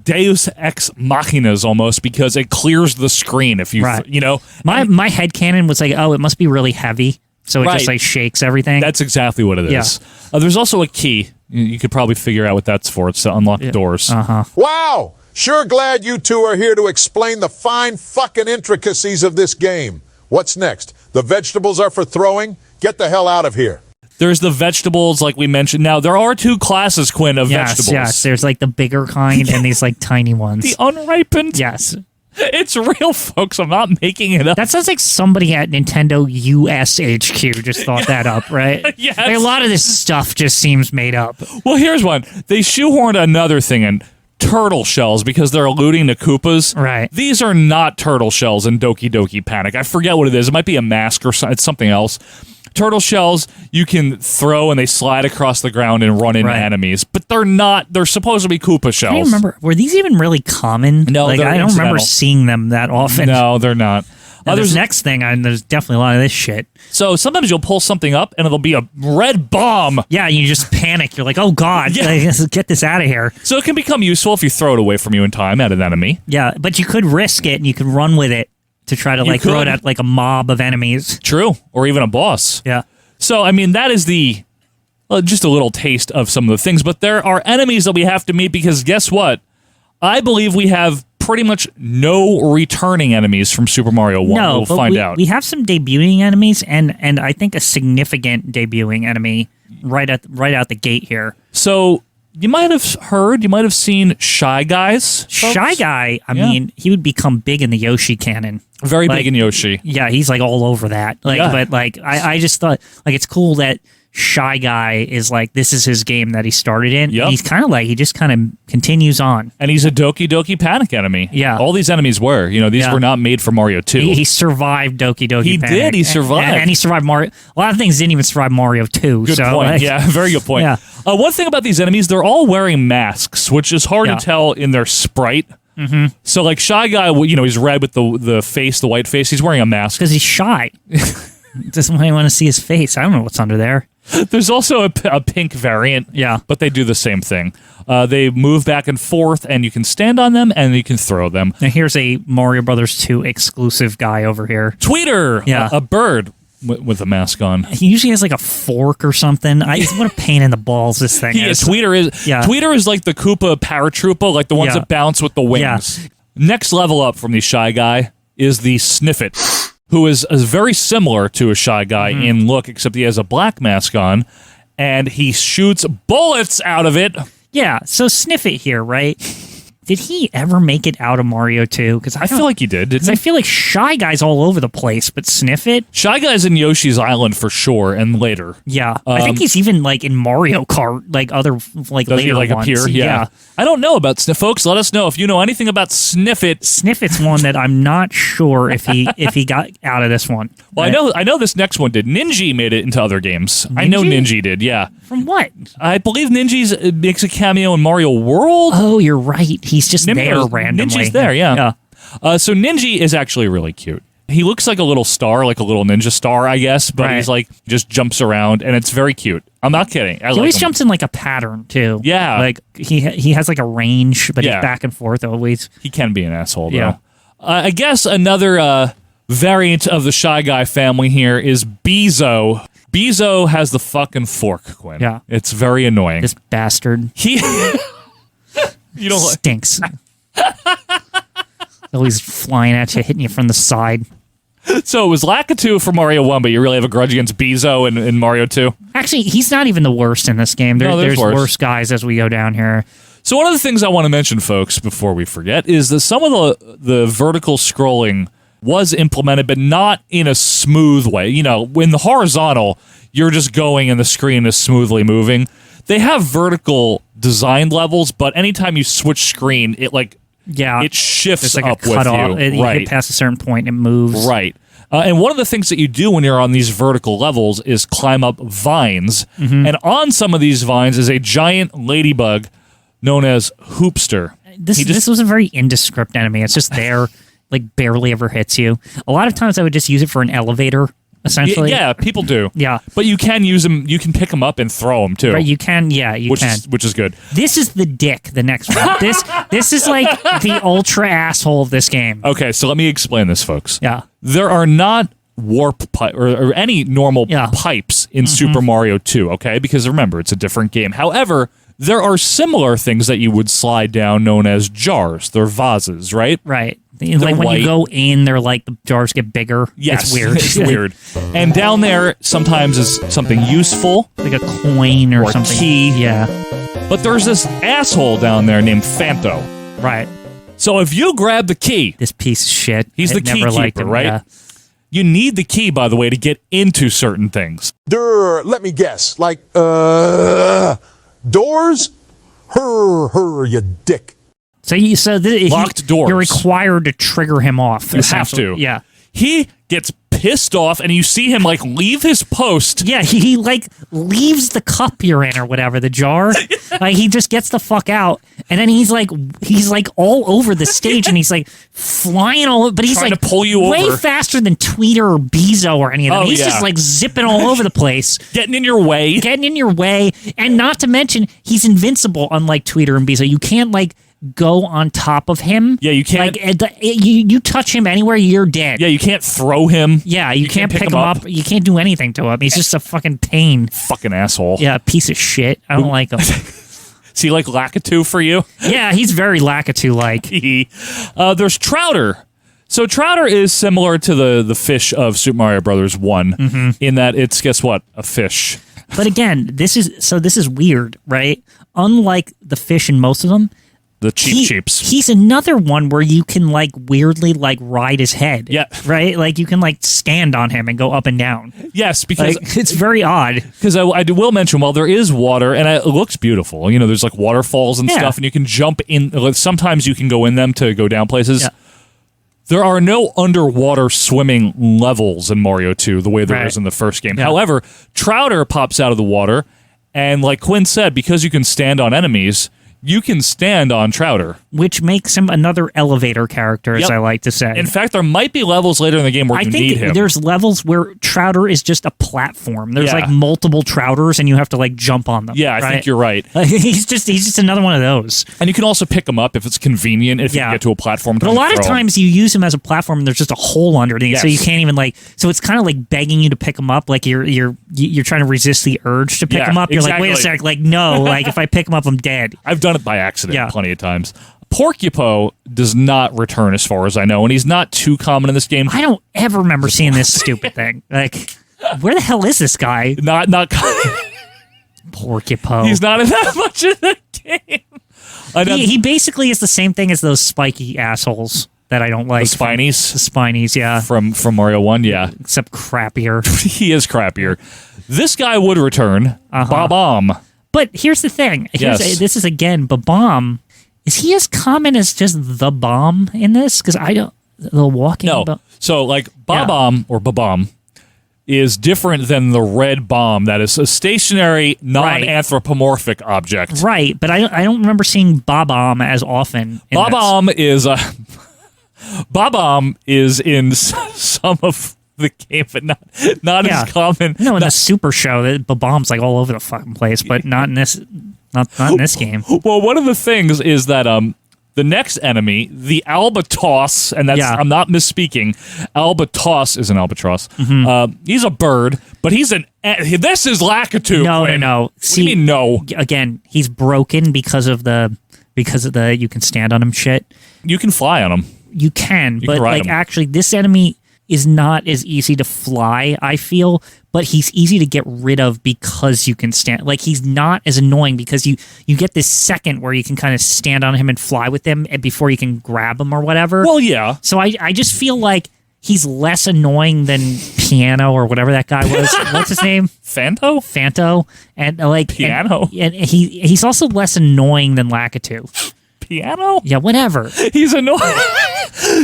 B: Deus Ex Machinas almost, because it clears the screen if you,
C: Right.
B: you know.
C: My headcanon was like, oh, it must be really heavy. So it just like shakes everything.
B: That's exactly what it is.
C: Yeah.
B: There's also a key. You could probably figure out what that's for. It's to unlock doors.
C: Uh-huh.
G: Wow! Sure glad you two are here to explain the fine fucking intricacies of this game. What's next? The vegetables are for throwing? Get the hell out of here.
B: There's the vegetables, like we mentioned. Now, there are 2 classes, Quinn, of vegetables.
C: Yes, there's like the bigger kind and these like tiny ones.
B: The unripened?
C: Yes.
B: It's real, folks. I'm not making it up.
C: That sounds like somebody at Nintendo US HQ just thought that up, right?
B: Yes.
C: Like, a lot of this stuff just seems made up.
B: Well, here's one. They shoehorned another thing in. Turtle shells, because they're alluding to Koopas.
C: Right.
B: These are not turtle shells in Doki Doki Panic. I forget what it is. It might be a mask or it's something else. Turtle shells you can throw and they slide across the ground and run into enemies, but they're not. They're supposed to be Koopa shells.
C: I don't remember. Were these even really common?
B: No,
C: like,
B: they're
C: I don't remember
B: incidental.
C: seeing them that often.
B: No, they're not.
C: This next thing, there's definitely a lot of this shit.
B: So sometimes you'll pull something up and it'll be a red bomb.
C: Yeah, you just panic. You're like, oh God, like, get this out of here.
B: So it can become useful if you throw it away from you in time at an enemy.
C: Yeah, but you could risk it and you could run with it to try to like throw it at like a mob of enemies.
B: True, or even a boss.
C: Yeah.
B: So, I mean, that is just a little taste of some of the things. But there are enemies that we have to meet because guess what? I believe we have pretty much no returning enemies from Super Mario 1.
C: No,
B: we'll
C: but
B: find out.
C: We have some debuting enemies and I think a significant debuting enemy right out the gate here.
B: So you might have seen Shy Guys. Folks?
C: Shy Guy, I mean, he would become big in the Yoshi canon.
B: Very big in Yoshi.
C: Yeah, he's like all over that. Like, but like I just thought like it's cool that Shy Guy is like this is his game that he started in.
B: Yep.
C: And he's kind of like he just kind of continues on.
B: And he's a Doki Doki Panic enemy.
C: Yeah.
B: All these enemies were. These were not made for Mario 2.
C: He survived Doki Doki
B: He
C: Panic.
B: did. He survived.
C: And he survived Mario. A lot of things didn't even survive Mario 2.
B: Good
C: so,
B: point.
C: like,
B: Yeah, very good point.
C: Yeah.
B: One thing about these enemies, they're all wearing masks, which is hard to tell in their sprite.
C: Mm-hmm.
B: So, like Shy Guy, he's red with the face, the white face. He's wearing a mask
C: because he's shy. Doesn't want to see his face. I don't know what's under there.
B: There's also a pink variant.
C: Yeah,
B: but they do the same thing. They move back and forth, and you can stand on them, and you can throw them.
C: Now here's a Mario Brothers 2 exclusive guy over here.
B: Tweeter,
C: yeah,
B: a bird with a mask on.
C: He usually has like a fork or something. What a pain in the balls this thing is.
B: Tweeter is. Yeah. Tweeter is like the Koopa paratrooper, like the ones that bounce with the wings. Yeah. Next level up from the Shy Guy is the Sniffit, who is very similar to a Shy Guy in look, except he has a black mask on, and he shoots bullets out of it.
C: Yeah, so Sniffit here, right? Did he ever make it out of Mario 2? Because
B: I feel like he did.
C: Because I feel like Shy Guy's all over the place, but Sniffit?
B: Shy Guy's in Yoshi's Island for sure, and later.
C: Yeah, I think he's even like in Mario Kart, like other like
B: does
C: later
B: he, like,
C: ones.
B: Appear? Yeah. I don't know about Sniff, folks. Let us know if you know anything about Sniffit.
C: Sniffit's one that I'm not sure if he got out of this one.
B: Well, right? I know this next one did. Ninja made it into other games. I know Ninja did. Yeah.
C: From what?
B: I believe Ninja makes a cameo in Mario World.
C: Oh, you're right. He's just there randomly.
B: Ninja's there, yeah. So Ninja is actually really cute. He looks like a little star, like a little ninja star, I guess, but he's like, just jumps around, and it's very cute. I'm not kidding.
C: He always jumps in like a pattern, too.
B: Yeah.
C: Like, he has like a range, but he's back and forth always.
B: He can be an asshole, though. Yeah. I guess another variant of the Shy Guy family here is Bezo. Bezo has the fucking fork, Quinn.
C: Yeah.
B: It's very annoying.
C: This bastard.
B: He you know,
C: stinks. Always flying at you, hitting you from the side.
B: So it was Lakitu for Mario 1, but you really have a grudge against Bezo in Mario 2?
C: Actually, he's not even the worst in this game. There's worse guys as we go down here.
B: So one of the things I want to mention, folks, before we forget, is that some of the vertical scrolling was implemented, but not in a smooth way. You know, in the horizontal, you're just going and the screen is smoothly moving. They have vertical design levels, but anytime you switch screen, it shifts
C: like
B: up
C: a cut
B: with
C: off.
B: you.
C: You hit past a certain point, it moves.
B: Right. And one of the things that you do when you're on these vertical levels is climb up vines.
C: Mm-hmm.
B: And on some of these vines is a giant ladybug known as Hoopster.
C: This was a very indescript enemy. It's just there, like barely ever hits you. A lot of times I would just use it for an elevator, essentially.
B: Yeah, people do.
C: Yeah.
B: But you can use them, you can pick them up and throw them too.
C: Right, you can,
B: which is good.
C: This is the dick, the next one. This is like the ultra asshole of this game.
B: Okay, so let me explain this, folks.
C: Yeah.
B: There are not warp pipe or any normal pipes in Super Mario 2, okay? Because remember, it's a different game. However, there are similar things that you would slide down known as jars. They're vases, right?
C: Right. Like when you go in, they're like, the jars get bigger.
B: Yes.
C: It's weird.
B: It's weird. And down there sometimes is something useful.
C: Like a coin or something.
B: A key.
C: Yeah.
B: But there's this asshole down there named Fanto.
C: Right.
B: So if you grab the key...
C: This piece of shit.
B: He's the key keeper, right?
C: Yeah.
B: You need the key, by the way, to get into certain things.
G: Let me guess. Like, doors? You dick.
B: Locked doors.
C: You're required to trigger him off.
B: You have to.
C: Yeah.
B: He gets pissed off, and you see him like leave his post.
C: Yeah, he like leaves the cup you're in or whatever, the jar. Like he just gets the fuck out, and then he's like all over the stage, and he's like flying all over. But he's
B: trying
C: like
B: to pull you
C: way
B: over
C: faster than Tweeter or Bezo or any of them. He's just like zipping all over the place,
B: getting in your way,
C: and not to mention he's invincible. Unlike Tweeter and Bezo, you can't like go on top of him.
B: Yeah, you can't.
C: Like you touch him anywhere, you're dead.
B: Yeah, you can't throw him.
C: Yeah, you can't pick him up. You can't do anything to him. He's just a fucking pain.
B: Fucking asshole.
C: Yeah, piece of shit. I don't like him.
B: Is he like Lakitu for you?
C: Yeah, he's very Lakitu-like.
B: There's Trouter. So Trouter is similar to the fish of Super Mario Brothers 1 in that it's, guess what? A fish.
C: But again, this is weird, right? Unlike the fish in most of them,
B: the cheeps.
C: He's another one where you can like weirdly like ride his head.
B: Yeah.
C: Right? Like you can like stand on him and go up and down.
B: Yes, because
C: like, it's very odd.
B: Because I will mention, while there is water, and it looks beautiful, you know, there's like waterfalls and stuff, and you can jump in. Sometimes you can go in them to go down places. Yeah. There are no underwater swimming levels in Mario 2 the way there is in the first game. Yeah. However, Trouter pops out of the water, and like Quinn said, because you can stand on enemies, you can stand on Trouter.
C: Which makes him another elevator character, as I like to say.
B: In fact, there might be levels later in the game where you need him.
C: There's levels where Trouter is just a platform. There's like multiple Trouters, and you have to like jump on them.
B: Yeah, I think you're right.
C: He's just another one of those.
B: And you can also pick him up if it's convenient, if you can get to a platform.
C: But a lot of times you use him as a platform, and there's just a hole underneath, so you can't even like. So it's kind of like begging you to pick him up, like you're trying to resist the urge to pick him up. You're like, wait a sec, like no, like if I pick him up, I'm dead.
B: I've done it by accident plenty of times. Porcupo does not return as far as I know, and he's not too common in this game.
C: I don't ever remember seeing this stupid thing. Like, where the hell is this guy?
B: Not
C: Porcupo.
B: He's not in that much of the game.
C: He basically is the same thing as those spiky assholes that I don't like.
B: The Spinies?
C: The Spinies, yeah.
B: From Mario 1, yeah.
C: Except crappier.
B: He is crappier. This guy would return. Bob-omb.
C: But here's the thing. This is, again, Bob-omb. Is he as common as just the bomb in this? Because I don't... The walking...
B: No. So, like, Bob-omb, or Bob-omb, is different than the red bomb that is a stationary, non-anthropomorphic object.
C: Right, but I don't remember seeing Bob-omb as often.
B: Bob-omb is Bob-omb is in some of the game, but not as common.
C: No, in the Super Show, Bob-omb's like all over the fucking place, but not in this. Not in this game.
B: Well, one of the things is that the next enemy, the albatross, and that's I'm not misspeaking. Albatross is an albatross. He's a bird, but he's an. This is Lakitu.
C: No.
B: See, what do you mean no?
C: Again, he's broken because of the you can stand on him shit.
B: You can fly on him.
C: You can, but
B: ride him.
C: Actually, this enemy is not as easy to fly, I feel, but he's easy to get rid of because you can stand. Like, he's not as annoying because you get this second where you can kind of stand on him and fly with him before you can grab him or whatever.
B: Well, yeah.
C: So I just feel like he's less annoying than Piano or whatever that guy was. What's his name? Fanto. And
B: Piano.
C: And he's also less annoying than Lakitu.
B: Piano?
C: Yeah, whatever.
B: He's annoying.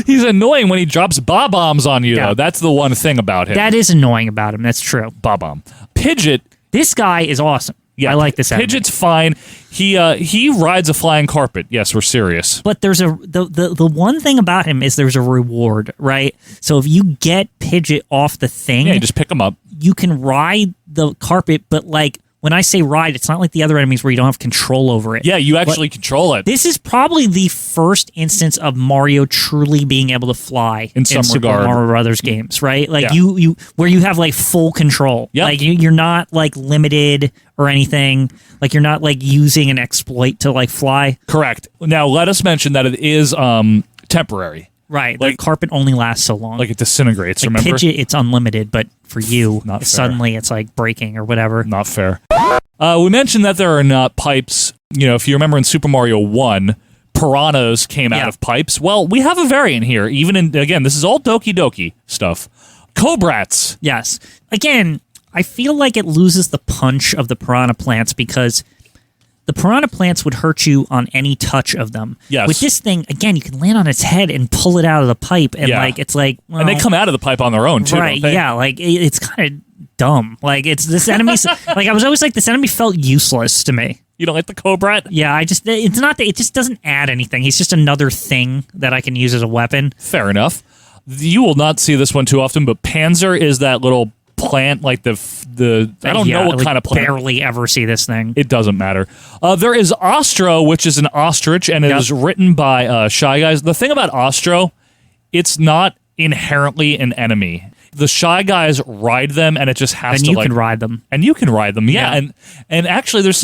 B: He's annoying when he drops bob-ombs on you, though. That's the one thing about him.
C: That is annoying about him. That's true.
B: Bob-omb. Pidgeot.
C: This guy is awesome.
B: Yeah,
C: I like this enemy.
B: Pidgeot's fine. He rides a flying carpet. Yes, we're serious.
C: But there's the one thing about him is there's a reward, right? So if you get Pidgeot off the thing,
B: you just pick him up.
C: You can ride the carpet, but when I say ride, it's not like the other enemies where you don't have control over it.
B: Yeah, you actually control it.
C: This is probably the first instance of Mario truly being able to fly
B: in some
C: Super
B: regard.
C: Mario Brothers games, right? Like you where you have full control.
B: Yep.
C: Like you're not limited or anything. Like you're not using an exploit to fly.
B: Correct. Now let us mention that it is temporary.
C: Right, the carpet only lasts so long.
B: It disintegrates, remember?
C: Pidgeot, it's unlimited, but for you,
B: not fair.
C: Suddenly it's breaking or whatever.
B: Not fair. We mentioned that there are not pipes. If you remember in Super Mario 1, piranhas came out of pipes. Well, we have a variant here. Again, this is all Doki Doki stuff. Cobrats.
C: Yes. Again, I feel like it loses the punch of the piranha plants because the piranha plants would hurt you on any touch of them.
B: Yes.
C: With this thing, again, you can land on its head and pull it out of the pipe, and it's well,
B: and they come out of the pipe on their own too.
C: Right?
B: Don't they?
C: Yeah. It's kind of dumb. It's this enemy. I was always this enemy felt useless to me.
B: You don't like the Cobrat?
C: Yeah, it's not that it just doesn't add anything. He's just another thing that I can use as a weapon.
B: Fair enough. You will not see this one too often, but Panzer is that little plant, I don't know what kind of plant.
C: Barely ever see this thing.
B: It doesn't matter. There is Ostro, which is an ostrich, and it is written by Shy Guys. The thing about Ostro, it's not inherently an enemy. The Shy Guys ride them, and it just has
C: and
B: to
C: you can ride them.
B: And you can ride them, yeah. And actually, there's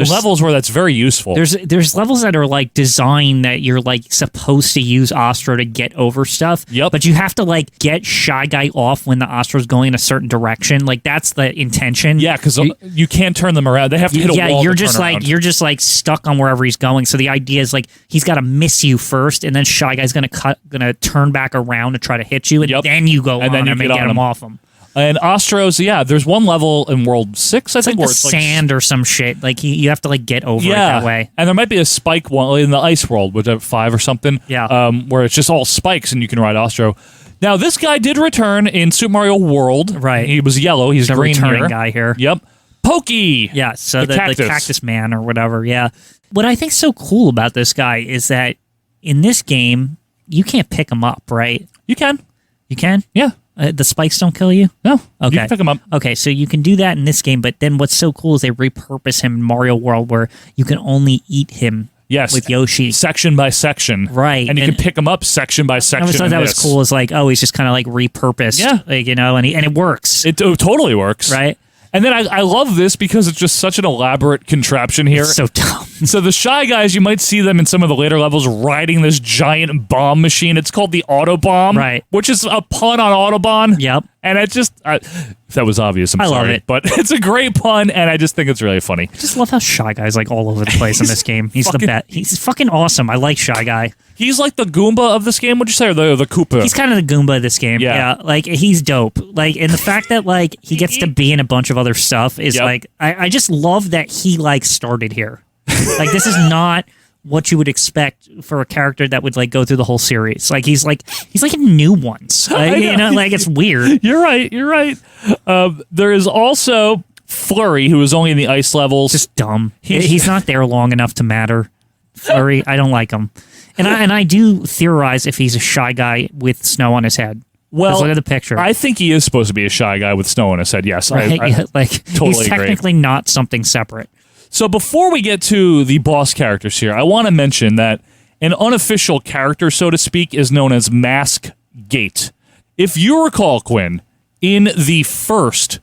B: levels where that's very useful.
C: There's levels that are designed that you're supposed to use Ostro to get over stuff.
B: Yep.
C: But you have to get Shy Guy off when the Ostro's going in a certain direction. That's the intention.
B: Yeah, because you can't turn them around. They have to hit a wall.
C: Yeah, you're
B: to
C: just stuck on wherever he's going. So the idea is he's got to miss you first, and then Shy Guy's gonna turn back around to try to hit you, and then you go on him and get him off him.
B: And Ostros, there's one level in World 6, I think, where it's
C: sand or some shit. You have to get over it that way.
B: And there might be a spike one in the Ice World, which is 5 or something.
C: Yeah.
B: Where it's just all spikes and you can ride Ostro. Now, this guy did return in Super Mario World.
C: Right.
B: He was yellow. He's
C: the
B: green
C: returning
B: here.
C: guy here.
B: Yep. Pokey.
C: Yeah. So the
B: cactus.
C: cactus man or whatever. Yeah. What I think's so cool about this guy is that in this game you can't pick him up, right?
B: You can.
C: You can.
B: Yeah.
C: The spikes don't kill you?
B: No.
C: Okay.
B: You can pick them up.
C: Okay, so you can do that in this game, but then what's so cool is they repurpose him in Mario World where you can only eat him with Yoshi.
B: Section by section.
C: Right.
B: And you can pick them up section by section.
C: I always thought that was cool. It's he's just kind of repurposed.
B: Yeah.
C: And it works.
B: It totally works.
C: Right.
B: And then I love this because it's just such an elaborate contraption here.
C: It's so dumb.
B: So the Shy Guys, you might see them in some of the later levels riding this giant bomb machine. It's called the Autobomb.
C: Right.
B: Which is a pun on Autobahn.
C: Yep.
B: And it just... if that was obvious, I'm sorry.
C: love it.
B: But it's a great pun, and I just think it's really funny.
C: I just love how Shy Guy's all over the place in this game. He's the best. He's fucking awesome. I like Shy Guy.
B: He's like the Goomba of this game, would you say, or the Koopa?
C: He's kind of the Goomba of this game.
B: Yeah.
C: He's dope. And the fact that he gets to be in a bunch of other stuff is I just love that he started here. This is not what you would expect for a character that would go through the whole series. He's in new ones. It's weird.
B: You're right. There is also Flurry, who is only in the ice levels.
C: Just dumb. He's not there long enough to matter. flurry. I don't like him. And I do theorize if he's a shy guy with snow on his head.
B: Well,
C: look at the picture.
B: I think he is supposed to be a shy guy with snow on his head. Yes,
C: right?
B: I totally
C: he's technically
B: agree.
C: not something separate.
B: So before we get to the boss characters here, I want to mention that an unofficial character, so to speak, is known as Mask Gate. If you recall, Quinn, in the first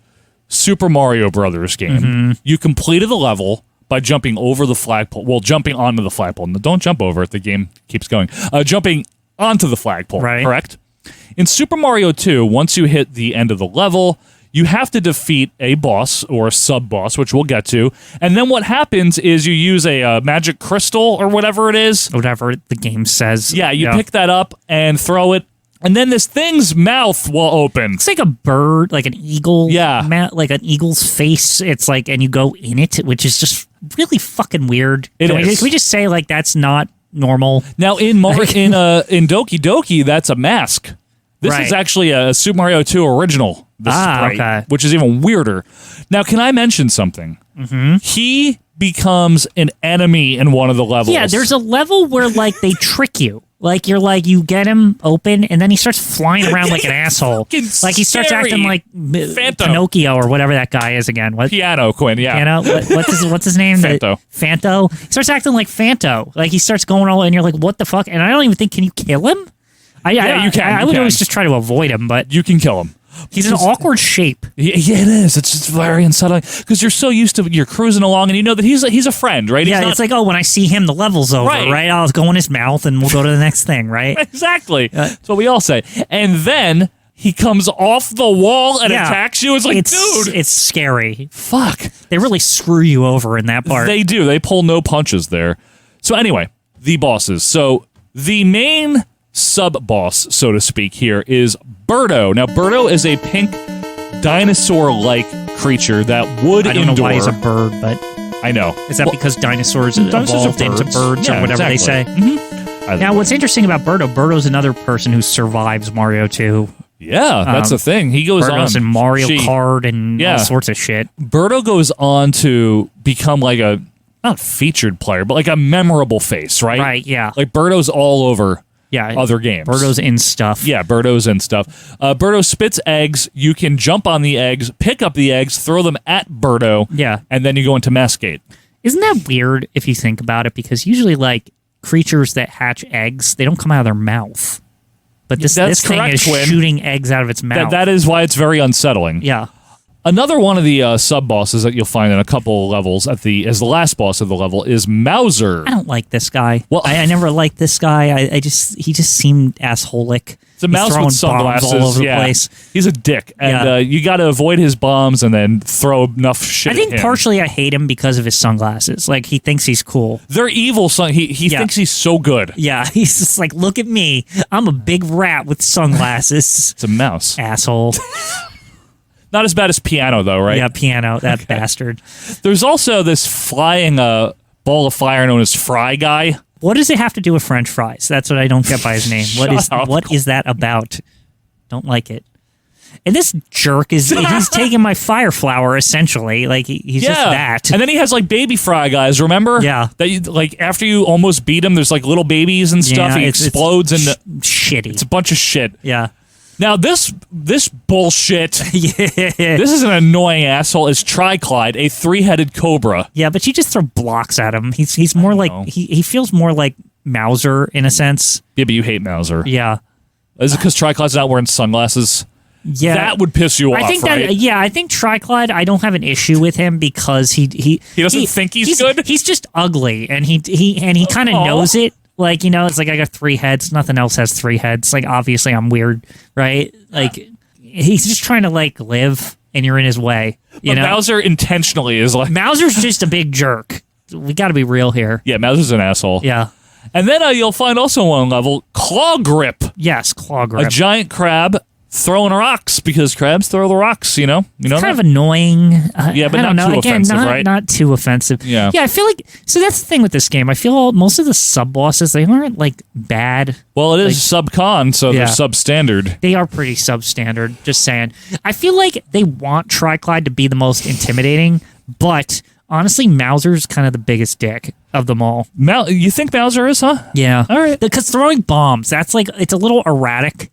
B: Super Mario Brothers game, you completed the level by jumping over the flagpole. Well, jumping onto the flagpole. No, don't jump over it. The game keeps going. Jumping onto the flagpole,
C: right.
B: Correct? In Super Mario 2, once you hit the end of the level, you have to defeat a boss or a sub-boss, which we'll get to. And then what happens is you use a magic crystal or whatever it is.
C: Whatever the game says.
B: Yeah, you pick that up and throw it. And then this thing's mouth will open.
C: It's like a bird, like an eagle.
B: Yeah.
C: Like an eagle's face. It's like, and you go in it, which is just really fucking weird.
B: Can
C: we just say, like, that's not normal?
B: Now, in Doki Doki, that's a mask. This
C: Right.
B: is actually a Super Mario 2 original.
C: Okay.
B: Which is even weirder. Now, can I mention something? He becomes an enemy in one of the levels.
C: Yeah, there's a level where, like, they trick you. Like, you get him open, and then he starts flying around like an asshole. Like, he starts
B: scary.
C: acting like
B: Phanto.
C: Pinocchio or whatever that guy is again. What?
B: Piano, Quinn, yeah.
C: Piano? What's his name?
B: Phanto.
C: Phanto? He starts acting like Phanto. Like, he starts going all, and you're like, what the fuck? And I don't even think, can you kill him?
B: Yeah, you can.
C: I would always just try to avoid him, but
B: you can kill him.
C: He's an awkward shape.
B: Yeah, it is. It's just very unsettling because you're so used to you're cruising along and you know that he's a friend, right?
C: Yeah, it's like, oh, when I see him, the level's over, right? I'll go in his mouth and we'll go to the next thing, right?
B: Exactly. That's what we all say. And then he comes off the wall and attacks you. It's like, dude,
C: it's scary.
B: Fuck.
C: They really screw you over in that part.
B: They do. They pull no punches there. So anyway, the bosses. So the main sub-boss, so to speak, here is Birdo. Now, Birdo is a pink dinosaur-like creature that would endure.
C: I don't know why he's a bird, but
B: I know.
C: Is that because dinosaurs evolved into birds or whatever they say? Now, what's interesting about Birdo's another person who survives Mario 2.
B: Yeah, that's the thing. He goes
C: Birdo's
B: on
C: in Mario Kart and all sorts of shit.
B: Birdo goes on to become like a, not featured player, but like a memorable face, right?
C: Right, yeah.
B: Like Birdo's all over other games.
C: Birdo's in stuff.
B: Yeah, Birdo's in stuff. Birdo spits eggs. You can jump on the eggs, pick up the eggs, throw them at Birdo.
C: Yeah.
B: And then you go into Mask Gate.
C: Isn't that weird if you think about it? Because usually, like, creatures that hatch eggs, they don't come out of their mouth. But this thing is shooting eggs out of its mouth.
B: That is why it's very unsettling.
C: Yeah.
B: Another one of the sub-bosses that you'll find in a couple of levels as the last boss of the level is Mauser.
C: I don't like this guy.
B: Well,
C: I never liked this guy. He just seemed assholic.
B: It's a mouse with sunglasses
C: all over the place.
B: He's a dick, and you got to avoid his bombs and then throw enough shit.
C: I think
B: at him.
C: partially I hate him because of his sunglasses. Like, he thinks he's cool.
B: They're evil. He thinks he's so good.
C: Yeah, he's just like, look at me. I'm a big rat with sunglasses.
B: It's a mouse,
C: asshole.
B: Not as bad as Piano, though, right?
C: Yeah, Piano, that bastard.
B: There's also this flying ball of fire known as Fry Guy.
C: What does it have to do with French fries? That's what I don't get by his name. What is that about? Don't like it. And this jerk he's taking my fire flower, essentially. Like, he's just that.
B: And then he has, like, baby Fry Guys, remember?
C: Yeah.
B: That you, like, after you almost beat him, there's, like, little babies and stuff. He explodes into...
C: shitty.
B: It's a bunch of shit.
C: Yeah.
B: Now, this bullshit, this is an annoying asshole, is Triclyde, a three-headed cobra.
C: Yeah, but you just throw blocks at him. He's more like, he feels more like Mauser in a sense.
B: Yeah, but you hate Mauser.
C: Yeah.
B: Is it because Triclyde's not wearing sunglasses?
C: Yeah.
B: That would piss you off,
C: think
B: right?
C: I think Triclyde, I don't have an issue with him because he
B: doesn't think he's good?
C: He's just ugly, and he kind of knows it. Like, you know, it's like, I got 3 heads. Nothing else has 3 heads. Like, obviously, I'm weird, right? Like, he's just trying to, like, live, and you're in his way. You know?
B: Mauser intentionally is like...
C: Mauser's just a big jerk. We got to be real here.
B: Yeah, Mauser's an asshole.
C: Yeah.
B: And then you'll find also on level, Claw Grip.
C: Yes, Claw Grip.
B: A giant crab throwing rocks, because crabs throw the rocks, you know?
C: It's kind of annoying.
B: Yeah, but not too offensive, right?
C: Not too offensive.
B: Yeah.
C: Yeah, I feel like... So that's the thing with this game. I feel most of the sub-bosses, they aren't, like, bad.
B: Well, it is sub-con, so they're substandard.
C: They are pretty substandard, just saying. I feel like they want Triclyde to be the most intimidating, but Honestly, Mauser's kind of the biggest dick of them all.
B: You think Mauser is, huh?
C: Yeah.
B: All right.
C: Because throwing bombs, that's like, it's a little erratic.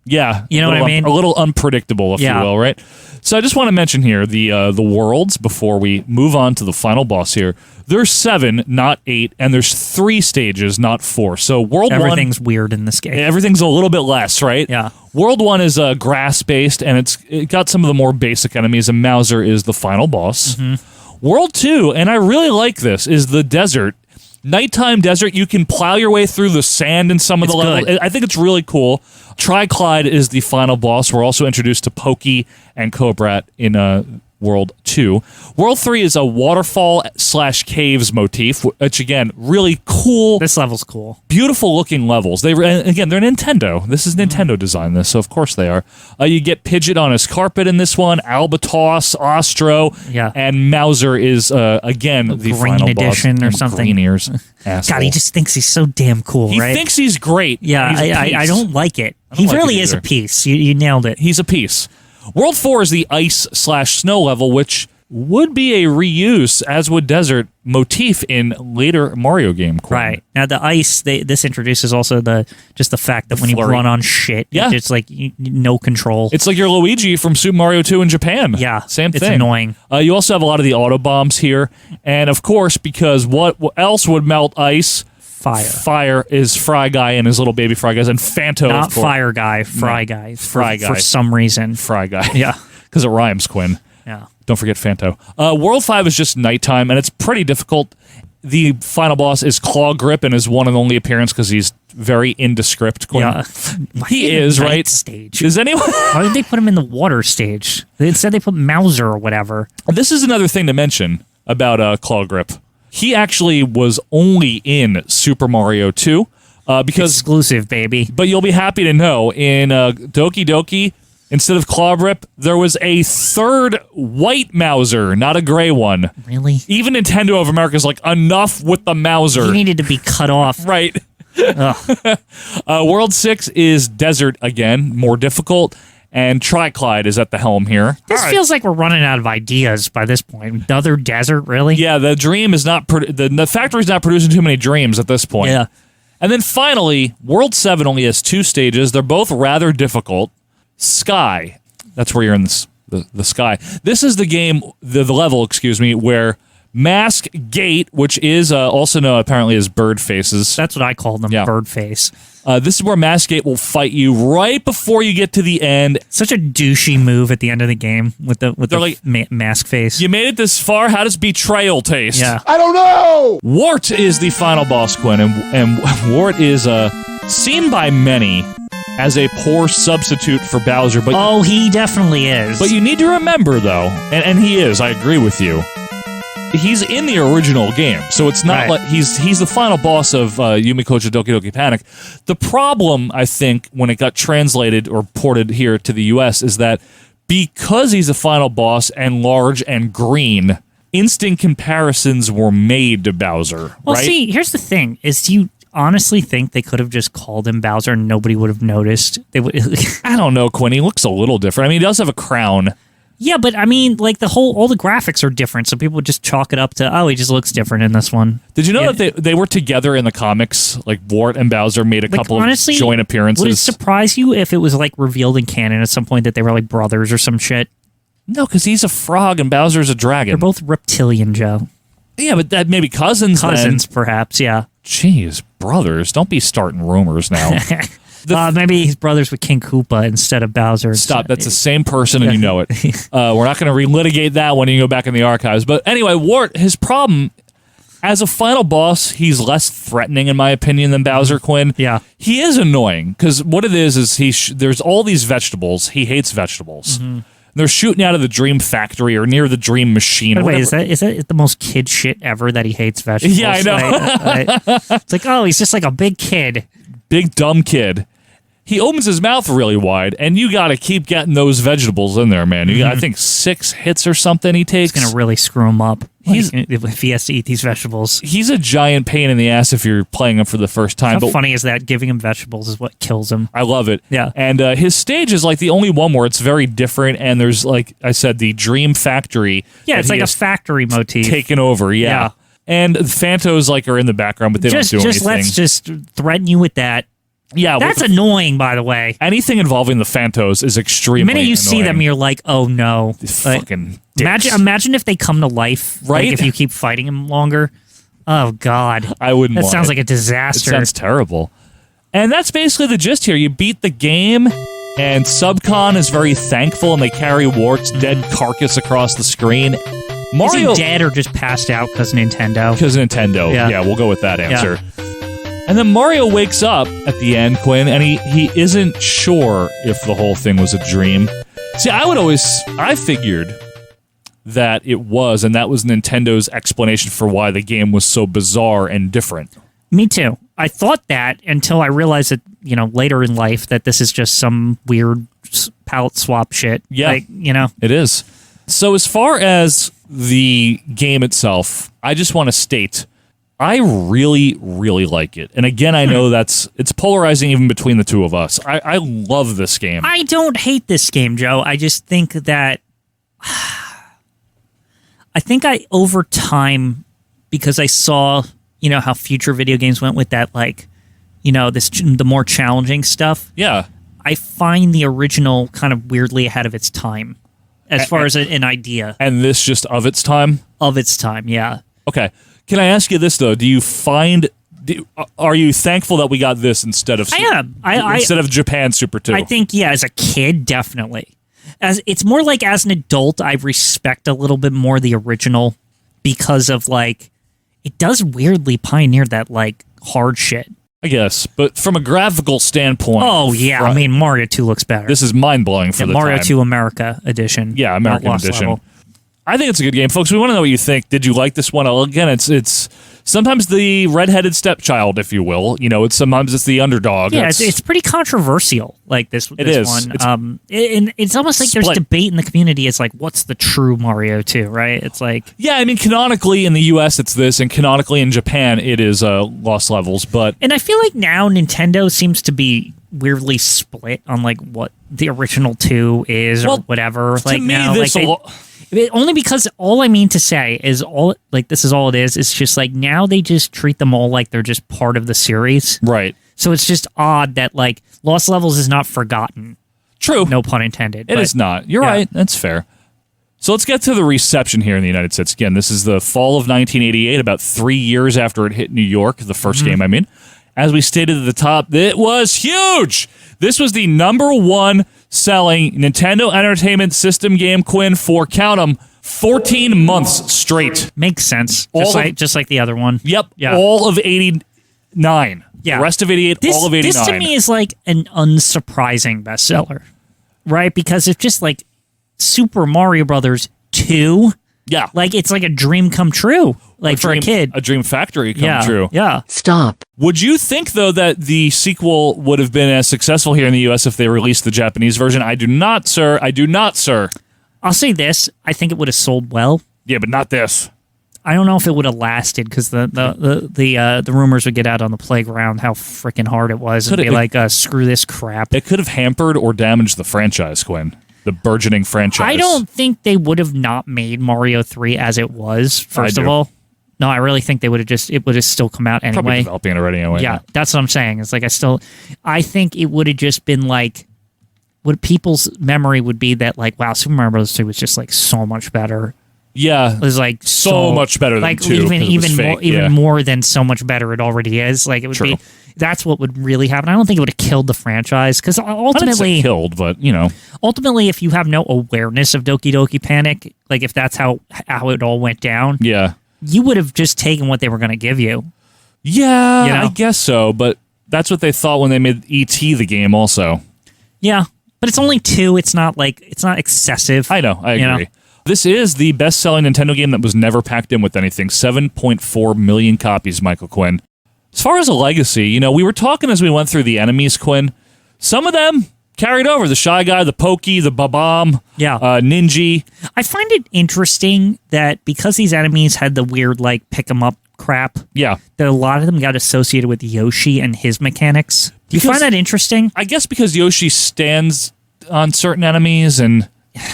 B: Yeah.
C: You know what I mean?
B: A little unpredictable, if you will, right? So I just want to mention here the worlds before we move on to the final boss here. There's 7, not 8, and there's 3 stages, not 4. So World 1...
C: Everything's weird in this game.
B: Everything's a little bit less, right?
C: Yeah.
B: World 1 is grass-based, and it got some of the more basic enemies, and Mauser is the final boss. Mm-hmm. World 2, and I really like this, is the desert. Nighttime desert, you can plow your way through the sand in some of the levels. I think it's really cool. Tri-Clyde is the final boss. We're also introduced to Pokey and Cobrat in World 2. World 3 is a waterfall/caves motif, which, again, really cool.
C: This level's cool.
B: Beautiful-looking levels. Again, they're Nintendo. This is Nintendo design this, so of course they are. You get Pidgeot on his carpet in this one, Albatos, Ostro, and Mauser is, again, the final
C: edition
B: boss.
C: Or something.
B: Green ears.
C: God, he just thinks he's so damn cool, right?
B: He thinks he's great.
C: Yeah, I don't like it. He really is a piece. You nailed it.
B: He's a piece. World 4 is the ice/snow level, which would be a reuse, as would desert, motif in later Mario game.
C: Right. Now, the ice, this introduces also the fact that when you run on shit, it's like no control.
B: It's like your Luigi from Super Mario 2 in Japan.
C: Yeah.
B: Same thing.
C: It's annoying.
B: You also have a lot of the auto bombs here. And, of course, because what else would melt ice? Fire is Fry Guy and his little baby Fry Guys, and Phanto,
C: Not
B: of course.
C: Fire Guy, Fry Guy.
B: Fry Guy.
C: For some reason.
B: Fry Guy.
C: Yeah.
B: Because it rhymes, Quinn.
C: Yeah.
B: Don't forget Phanto. World 5 is just nighttime, and it's pretty difficult. The final boss is Claw Grip and his one and only appearance because he's very indescript. Quinn.
C: Yeah.
B: He is, right?
C: Stage.
B: Is anyone?
C: Why did they put him in the water stage? Instead, they put Mauser or whatever.
B: This is another thing to mention about Claw Grip. He actually was only in Super Mario 2 because
C: exclusive, baby.
B: But you'll be happy to know in Doki Doki, instead of Claw Grip, there was a third white Mauser, not a gray one.
C: Really?
B: Even Nintendo of America is like, enough with the Mauser.
C: He needed to be cut off.
B: Right. World 6 is desert again, more difficult. And Tri-Clyde is at the helm here.
C: This feels like we're running out of ideas by this point. Another desert, really?
B: Yeah, the dream is not... the factory's not producing too many dreams at this point.
C: Yeah.
B: And then finally, World 7 only has 2 stages. They're both rather difficult. Sky. That's where you're in the sky. This is the game, the level, where Mask Gate, which is also known apparently as Bird Faces.
C: That's what I call them, Bird Face.
B: This is where Mask Gate will fight you right before you get to the end.
C: Such a douchey move at the end of the game with the mask face.
B: You made it this far? How does betrayal taste?
C: Yeah.
G: I don't know!
B: Wart is the final boss, Quinn, and Wart is seen by many as a poor substitute for Bowser. But
C: he definitely is.
B: But you need to remember, though, and he is, I agree with you, he's in the original game, so it's not like he's the final boss of Yumikocha Doki Doki Panic. The problem, I think, when it got translated or ported here to the US is that because he's the final boss and large and green, instant comparisons were made to Bowser.
C: Well,
B: right?
C: see, here's the thing: do you honestly think they could have just called him Bowser and nobody would have noticed? They would.
B: I don't know, Quinn. He looks a little different. I mean, he does have a crown.
C: Yeah, but I mean, like all the graphics are different, so people would just chalk it up to, he just looks different in this one.
B: Did you know that they were together in the comics? Like Wart and Bowser made a couple of joint appearances.
C: Would it surprise you if it was like revealed in canon at some point that they were like brothers or some shit?
B: No, because he's a frog and Bowser's a dragon.
C: They're both reptilian, Joe.
B: Yeah, but that maybe cousins.
C: Cousins, perhaps. Yeah.
B: Jeez, brothers! Don't be starting rumors now.
C: Maybe he's brothers with King Koopa instead of Bowser.
B: Stop. That's the same person and you know it. We're not going to relitigate that when you go back in the archives. But anyway, Wart, his problem, as a final boss, he's less threatening, in my opinion, than Bowser Quinn.
C: Yeah.
B: He is annoying, because what it is there's all these vegetables. He hates vegetables. Mm-hmm. They're shooting out of the Dream Factory or near the Dream Machine.
C: By the way, is that the most kid shit ever that he hates vegetables?
B: Yeah, I know.
C: It's like, he's just like a big kid.
B: Big dumb kid. he opens his mouth really wide, and you got to keep getting those vegetables in there, man. You got, I think 6 hits or something he takes.
C: It's going to really screw him up if he has to eat these vegetables.
B: He's a giant pain in the ass if you're playing him for the first time.
C: How funny is that? Giving him vegetables is what kills him.
B: I love it.
C: Yeah.
B: And his stage is like the only one where it's very different, and there's, like I said, the Dream Factory.
C: Yeah, it's like a factory motif.
B: Taken over, yeah. And the Phantos like are in the background, but they don't do anything.
C: Let's just threaten you with that.
B: Yeah,
C: that's annoying, by the way.
B: Anything involving the Phantos is extremely
C: The minute you
B: annoying.
C: see them, you're like, oh no.
B: Fucking dicks.
C: Imagine if they come to life,
B: right?
C: Like if you keep fighting them longer. Oh, God.
B: I wouldn't
C: That
B: want
C: sounds
B: it.
C: like a disaster.
B: It sounds terrible. And that's basically the gist here. You beat the game, and Subcon is very thankful, and they carry Wart's dead carcass across the screen. Mario,
C: is he dead or just passed out because Nintendo?
B: Because Nintendo. Yeah, we'll go with that answer.
C: Yeah.
B: And then Mario wakes up at the end, Quinn, and he isn't sure if the whole thing was a dream. See, I figured that it was, and that was Nintendo's explanation for why the game was so bizarre and different.
C: Me too. I thought that until I realized that, later in life that this is just some weird palette swap shit.
B: Yeah. It is. So as far as the game itself, I just want to state I really, really like it. And again, I know it's polarizing even between the two of us. I love this game.
C: I don't hate this game, Joe. I just think that over time, because I saw, how future video games went with that, like, the more challenging stuff.
B: Yeah.
C: I find the original kind of weirdly ahead of its time as far as an idea.
B: And this just of its time?
C: Of its time, yeah.
B: Okay. Can I ask you this, though? Are you thankful that we got this instead of...
C: I am.
B: Instead of Japan Super 2?
C: I think, as a kid, definitely. It's more like as an adult, I respect a little bit more the original because of, like, it does weirdly pioneer that, like, hard shit.
B: I guess, but from a graphical standpoint...
C: Oh, yeah. I mean, Mario 2 looks better.
B: This is mind-blowing for the
C: Mario
B: time.
C: 2 America Edition.
B: Yeah, American Edition.
C: Level.
B: I think it's a good game, folks. We want to know what you think. Did you like this one? Again, it's sometimes the redheaded stepchild, if you will. Sometimes it's the underdog.
C: Yeah, it's pretty controversial. Like this one. It's almost like there's debate in the community. It's like, what's the true Mario 2, right? It's like,
B: yeah, I mean, canonically in the U.S. it's this, and canonically in Japan it is Lost Levels. And
C: I feel like now Nintendo seems to be weirdly split on like what the original 2 is or whatever. Like now, only because all I mean to say is this is all it is. It's just like now they just treat them all like they're just part of the series.
B: Right.
C: So it's just odd that like Lost Levels is not forgotten.
B: True.
C: No pun intended.
B: It is not. You're right. That's fair. So let's get to the reception here in the United States. Again, this is the fall of 1988, about 3 years after it hit New York, the first game, I mean. As we stated at the top, it was huge. This was the #1 selling Nintendo Entertainment System game, Quinn, for, count 'em, 14 months straight.
C: Makes sense. Just like the other one.
B: Yep.
C: Yeah.
B: All of 89.
C: Yeah.
B: The rest of 88, all of 89.
C: This to me is like an unsurprising bestseller, right? Because it's just like Super Mario Brothers 2.
B: Yeah.
C: Like, it's like a dream come true, like for a kid.
B: A dream factory come true.
C: Yeah.
A: Stop.
B: Would you think, though, that the sequel would have been as successful here in the U.S. if they released the Japanese version? I do not, sir. I do not, sir.
C: I'll say this. I think it would have sold well.
B: Yeah, but not this.
C: I don't know if it would have lasted because the rumors would get out on the playground how freaking hard it was and be like, screw this crap.
B: It could have hampered or damaged the franchise, Quinn. The burgeoning franchise.
C: I don't think they would have not made Mario 3 as it was, first of all. No, I really think it would have still come out anyway.
B: Probably developing it already anyway.
C: Yeah, that's what I'm saying. It's like I think it would have just been like, what people's memory would be that like, wow, Super Mario Bros. 3 was just like so much better.
B: Yeah.
C: It was like
B: so much better than
C: like
B: 2.
C: Even more than so much better it already is. Like it would be. That's what would really happen. I don't think it would have killed the franchise because ultimately
B: killed, but
C: ultimately, if you have no awareness of Doki Doki Panic, like if that's how it all went down, you would have just taken what they were going to give you.
B: Yeah, I guess so. But that's what they thought when they made E.T. the game, also.
C: Yeah, but it's only 2. It's not excessive.
B: I know. I agree. This is the best-selling Nintendo game that was never packed in with anything. 7.4 million copies, Michael Quinn. As far as a legacy, we were talking as we went through the enemies, Quinn. some of them carried over. The Shy Guy, the Pokey, the Babam, Ninja.
C: I find it interesting that because these enemies had the weird, like, pick 'em up crap, that a lot of them got associated with Yoshi and his mechanics. Do you find that interesting?
B: I guess because Yoshi stands on certain enemies, and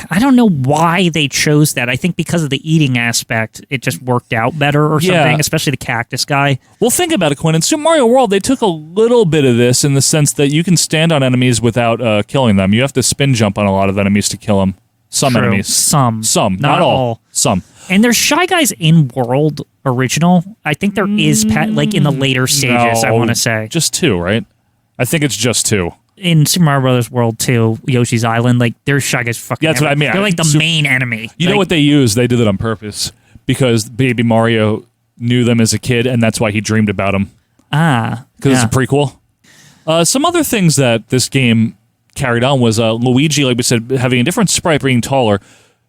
C: I don't know why they chose that. I think because of the eating aspect, it just worked out better or something, especially the cactus guy.
B: Well, think about it, Quinn. In Super Mario World, they took a little bit of this in the sense that you can stand on enemies without killing them. You have to spin jump on a lot of enemies to kill them. Some enemies.
C: Some.
B: Not all. Some.
C: And there's Shy Guys in World original. I think there is, like, in the later stages, I want to say.
B: Just 2, right? I think it's just 2.
C: In Super Mario Bros. World 2, Yoshi's Island, like, there's Shy Guys fucking
B: that's what I mean.
C: They're like the main enemy.
B: You know what they use? They did it on purpose because Baby Mario knew them as a kid, and that's why he dreamed about them. Because it's a prequel. Some other things that this game carried on was Luigi, like we said, having a different sprite, being taller.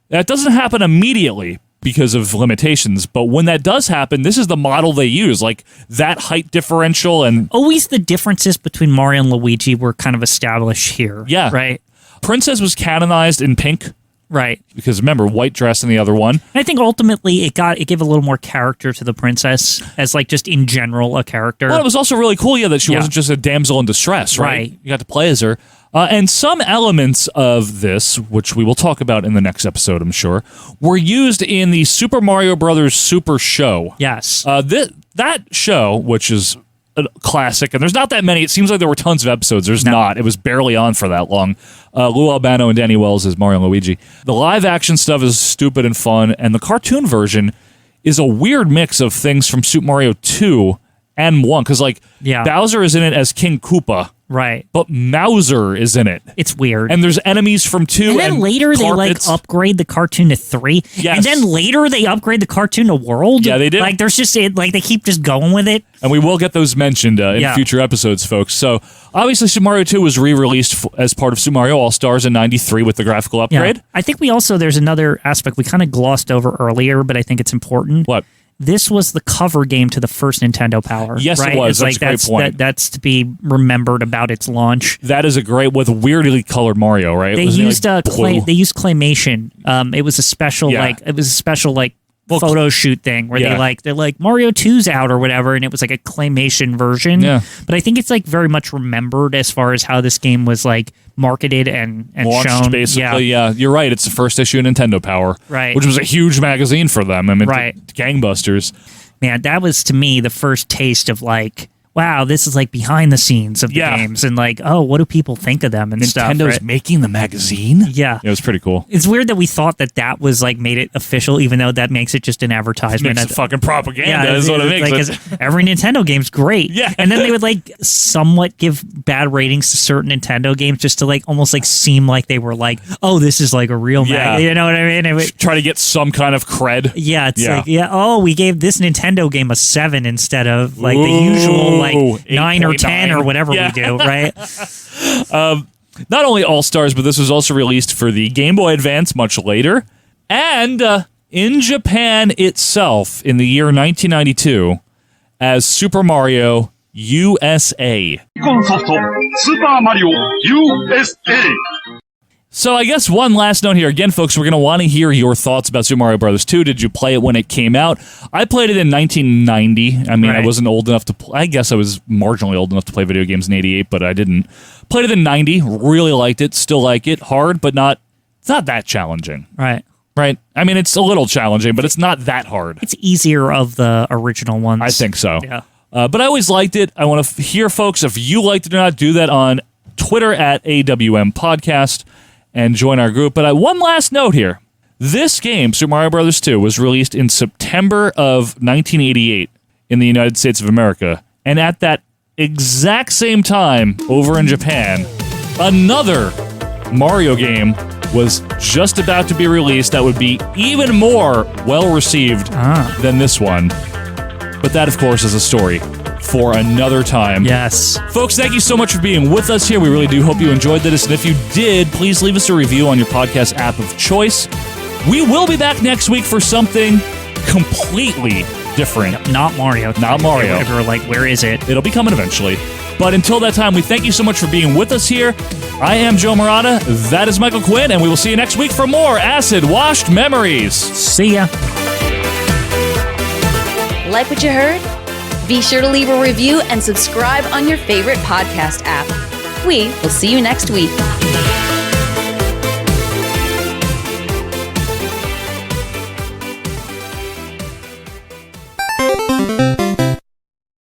B: That doesn't happen immediately because of limitations, but when that does happen, this is the model they use, like that height differential. And
C: always the differences between Mario and Luigi were kind of established here.
B: Yeah.
C: Right?
B: Princess was canonized in pink.
C: Right.
B: Because remember, white dress in the other one.
C: And I think ultimately it gave a little more character to the princess as, like, just in general a character.
B: Well, it was also really cool, that she wasn't just a damsel in distress, right? You got to play as her. And some elements of this, which we will talk about in the next episode, I'm sure, were used in the Super Mario Brothers Super Show.
C: Yes.
B: That show, which is a classic, and there's not that many. It seems like there were tons of episodes. There's not. It was barely on for that long. Lou Albano and Danny Wells as Mario and Luigi. The live-action stuff is stupid and fun, and the cartoon version is a weird mix of things from Super Mario 2 and 1, because, like, Bowser is in it as King Koopa.
C: Right.
B: But Mauser is in it.
C: It's weird.
B: And there's enemies from 2
C: and then later
B: carpets.
C: they, like, upgrade the cartoon to 3.
B: Yes.
C: And then later they upgrade the cartoon to World.
B: Yeah, they did.
C: Like, there's just, like, they keep just going with it.
B: And we will get those mentioned in future episodes, folks. So, obviously, Super Mario 2 was re-released as part of Super Mario All-Stars in 93 with the graphical upgrade.
C: Yeah. I think there's another aspect we kind of glossed over earlier, but I think it's important.
B: What?
C: This was the cover game to the first Nintendo Power.
B: Yes,
C: right?
B: it was.
C: That's
B: That's a great point.
C: That's to be remembered about its launch.
B: That is a great, with weirdly colored Mario, right?
C: They used they used claymation. It was a special photo shoot thing where they're like Mario 2's out or whatever, and it was like a claymation version.
B: Yeah.
C: But I think it's like very much remembered as far as how this game was like marketed and
B: launched,
C: shown.
B: basically. Yeah, you're right. It's the first issue of Nintendo Power,
C: right?
B: Which was a huge magazine for them. I mean, gangbusters.
C: Man, that was to me the first taste of like, wow, this is like behind the scenes of the games, and like, oh, what do people think of them and stuff?
B: Nintendo's making the magazine?
C: Yeah.
B: It was pretty cool.
C: It's weird that we thought that was like made it official, even though that makes it just an advertisement.
B: It's fucking propaganda is what it makes it.
C: Every Nintendo game's great.
B: Yeah.
C: And then they would like somewhat give bad ratings to certain Nintendo games just to like almost like seem like they were like, oh, this is like a real mag. You know what I mean?
B: Try to get some kind of cred.
C: Yeah, it's like, oh, we gave this Nintendo game a 7 instead of like the usual like 9 or 10 or whatever we do, right?
B: Not only All-Stars, but this was also released for the Game Boy Advance much later. And in Japan itself, in the year 1992, as Super Mario USA.
K: Super Mario USA.
B: So I guess one last note here. Again, folks, we're going to want to hear your thoughts about Super Mario Bros. 2. Did you play it when it came out? I played it in 1990. I mean, I wasn't old enough to play. I guess I was marginally old enough to play video games in 88, but I didn't. Played it in 90. Really liked it. Still like it. Hard, but it's not that challenging.
C: Right.
B: Right? I mean, it's a little challenging, but it's not that hard.
C: It's easier of the original ones.
B: I think so.
C: Yeah.
B: But I always liked it. I want to hear, folks, if you liked it or not, do that on Twitter at AWM Podcast. And join our group. But one last note here. This game, Super Mario Bros. 2, was released in September of 1988 in the United States of America. And at that exact same time, over in Japan, another Mario game was just about to be released that would be even more well-received than this one. But that, of course, is a story for another time.
C: Yes.
B: Folks, thank you so much for being with us here. We really do hope you enjoyed this. And if you did, please leave us a review on your podcast app of choice. We will be back next week for something completely different.
C: Not Mario.
B: Not Mario.
C: If you're like, where is it?
B: It'll be coming eventually. But until that time, we thank you so much for being with us here. I am Joe Morata. That is Michael Quinn, and we will see you next week for more acid-washed memories.
C: See ya.
A: Like what you heard? Be sure to leave a review and subscribe on your favorite podcast app. We will see you next week.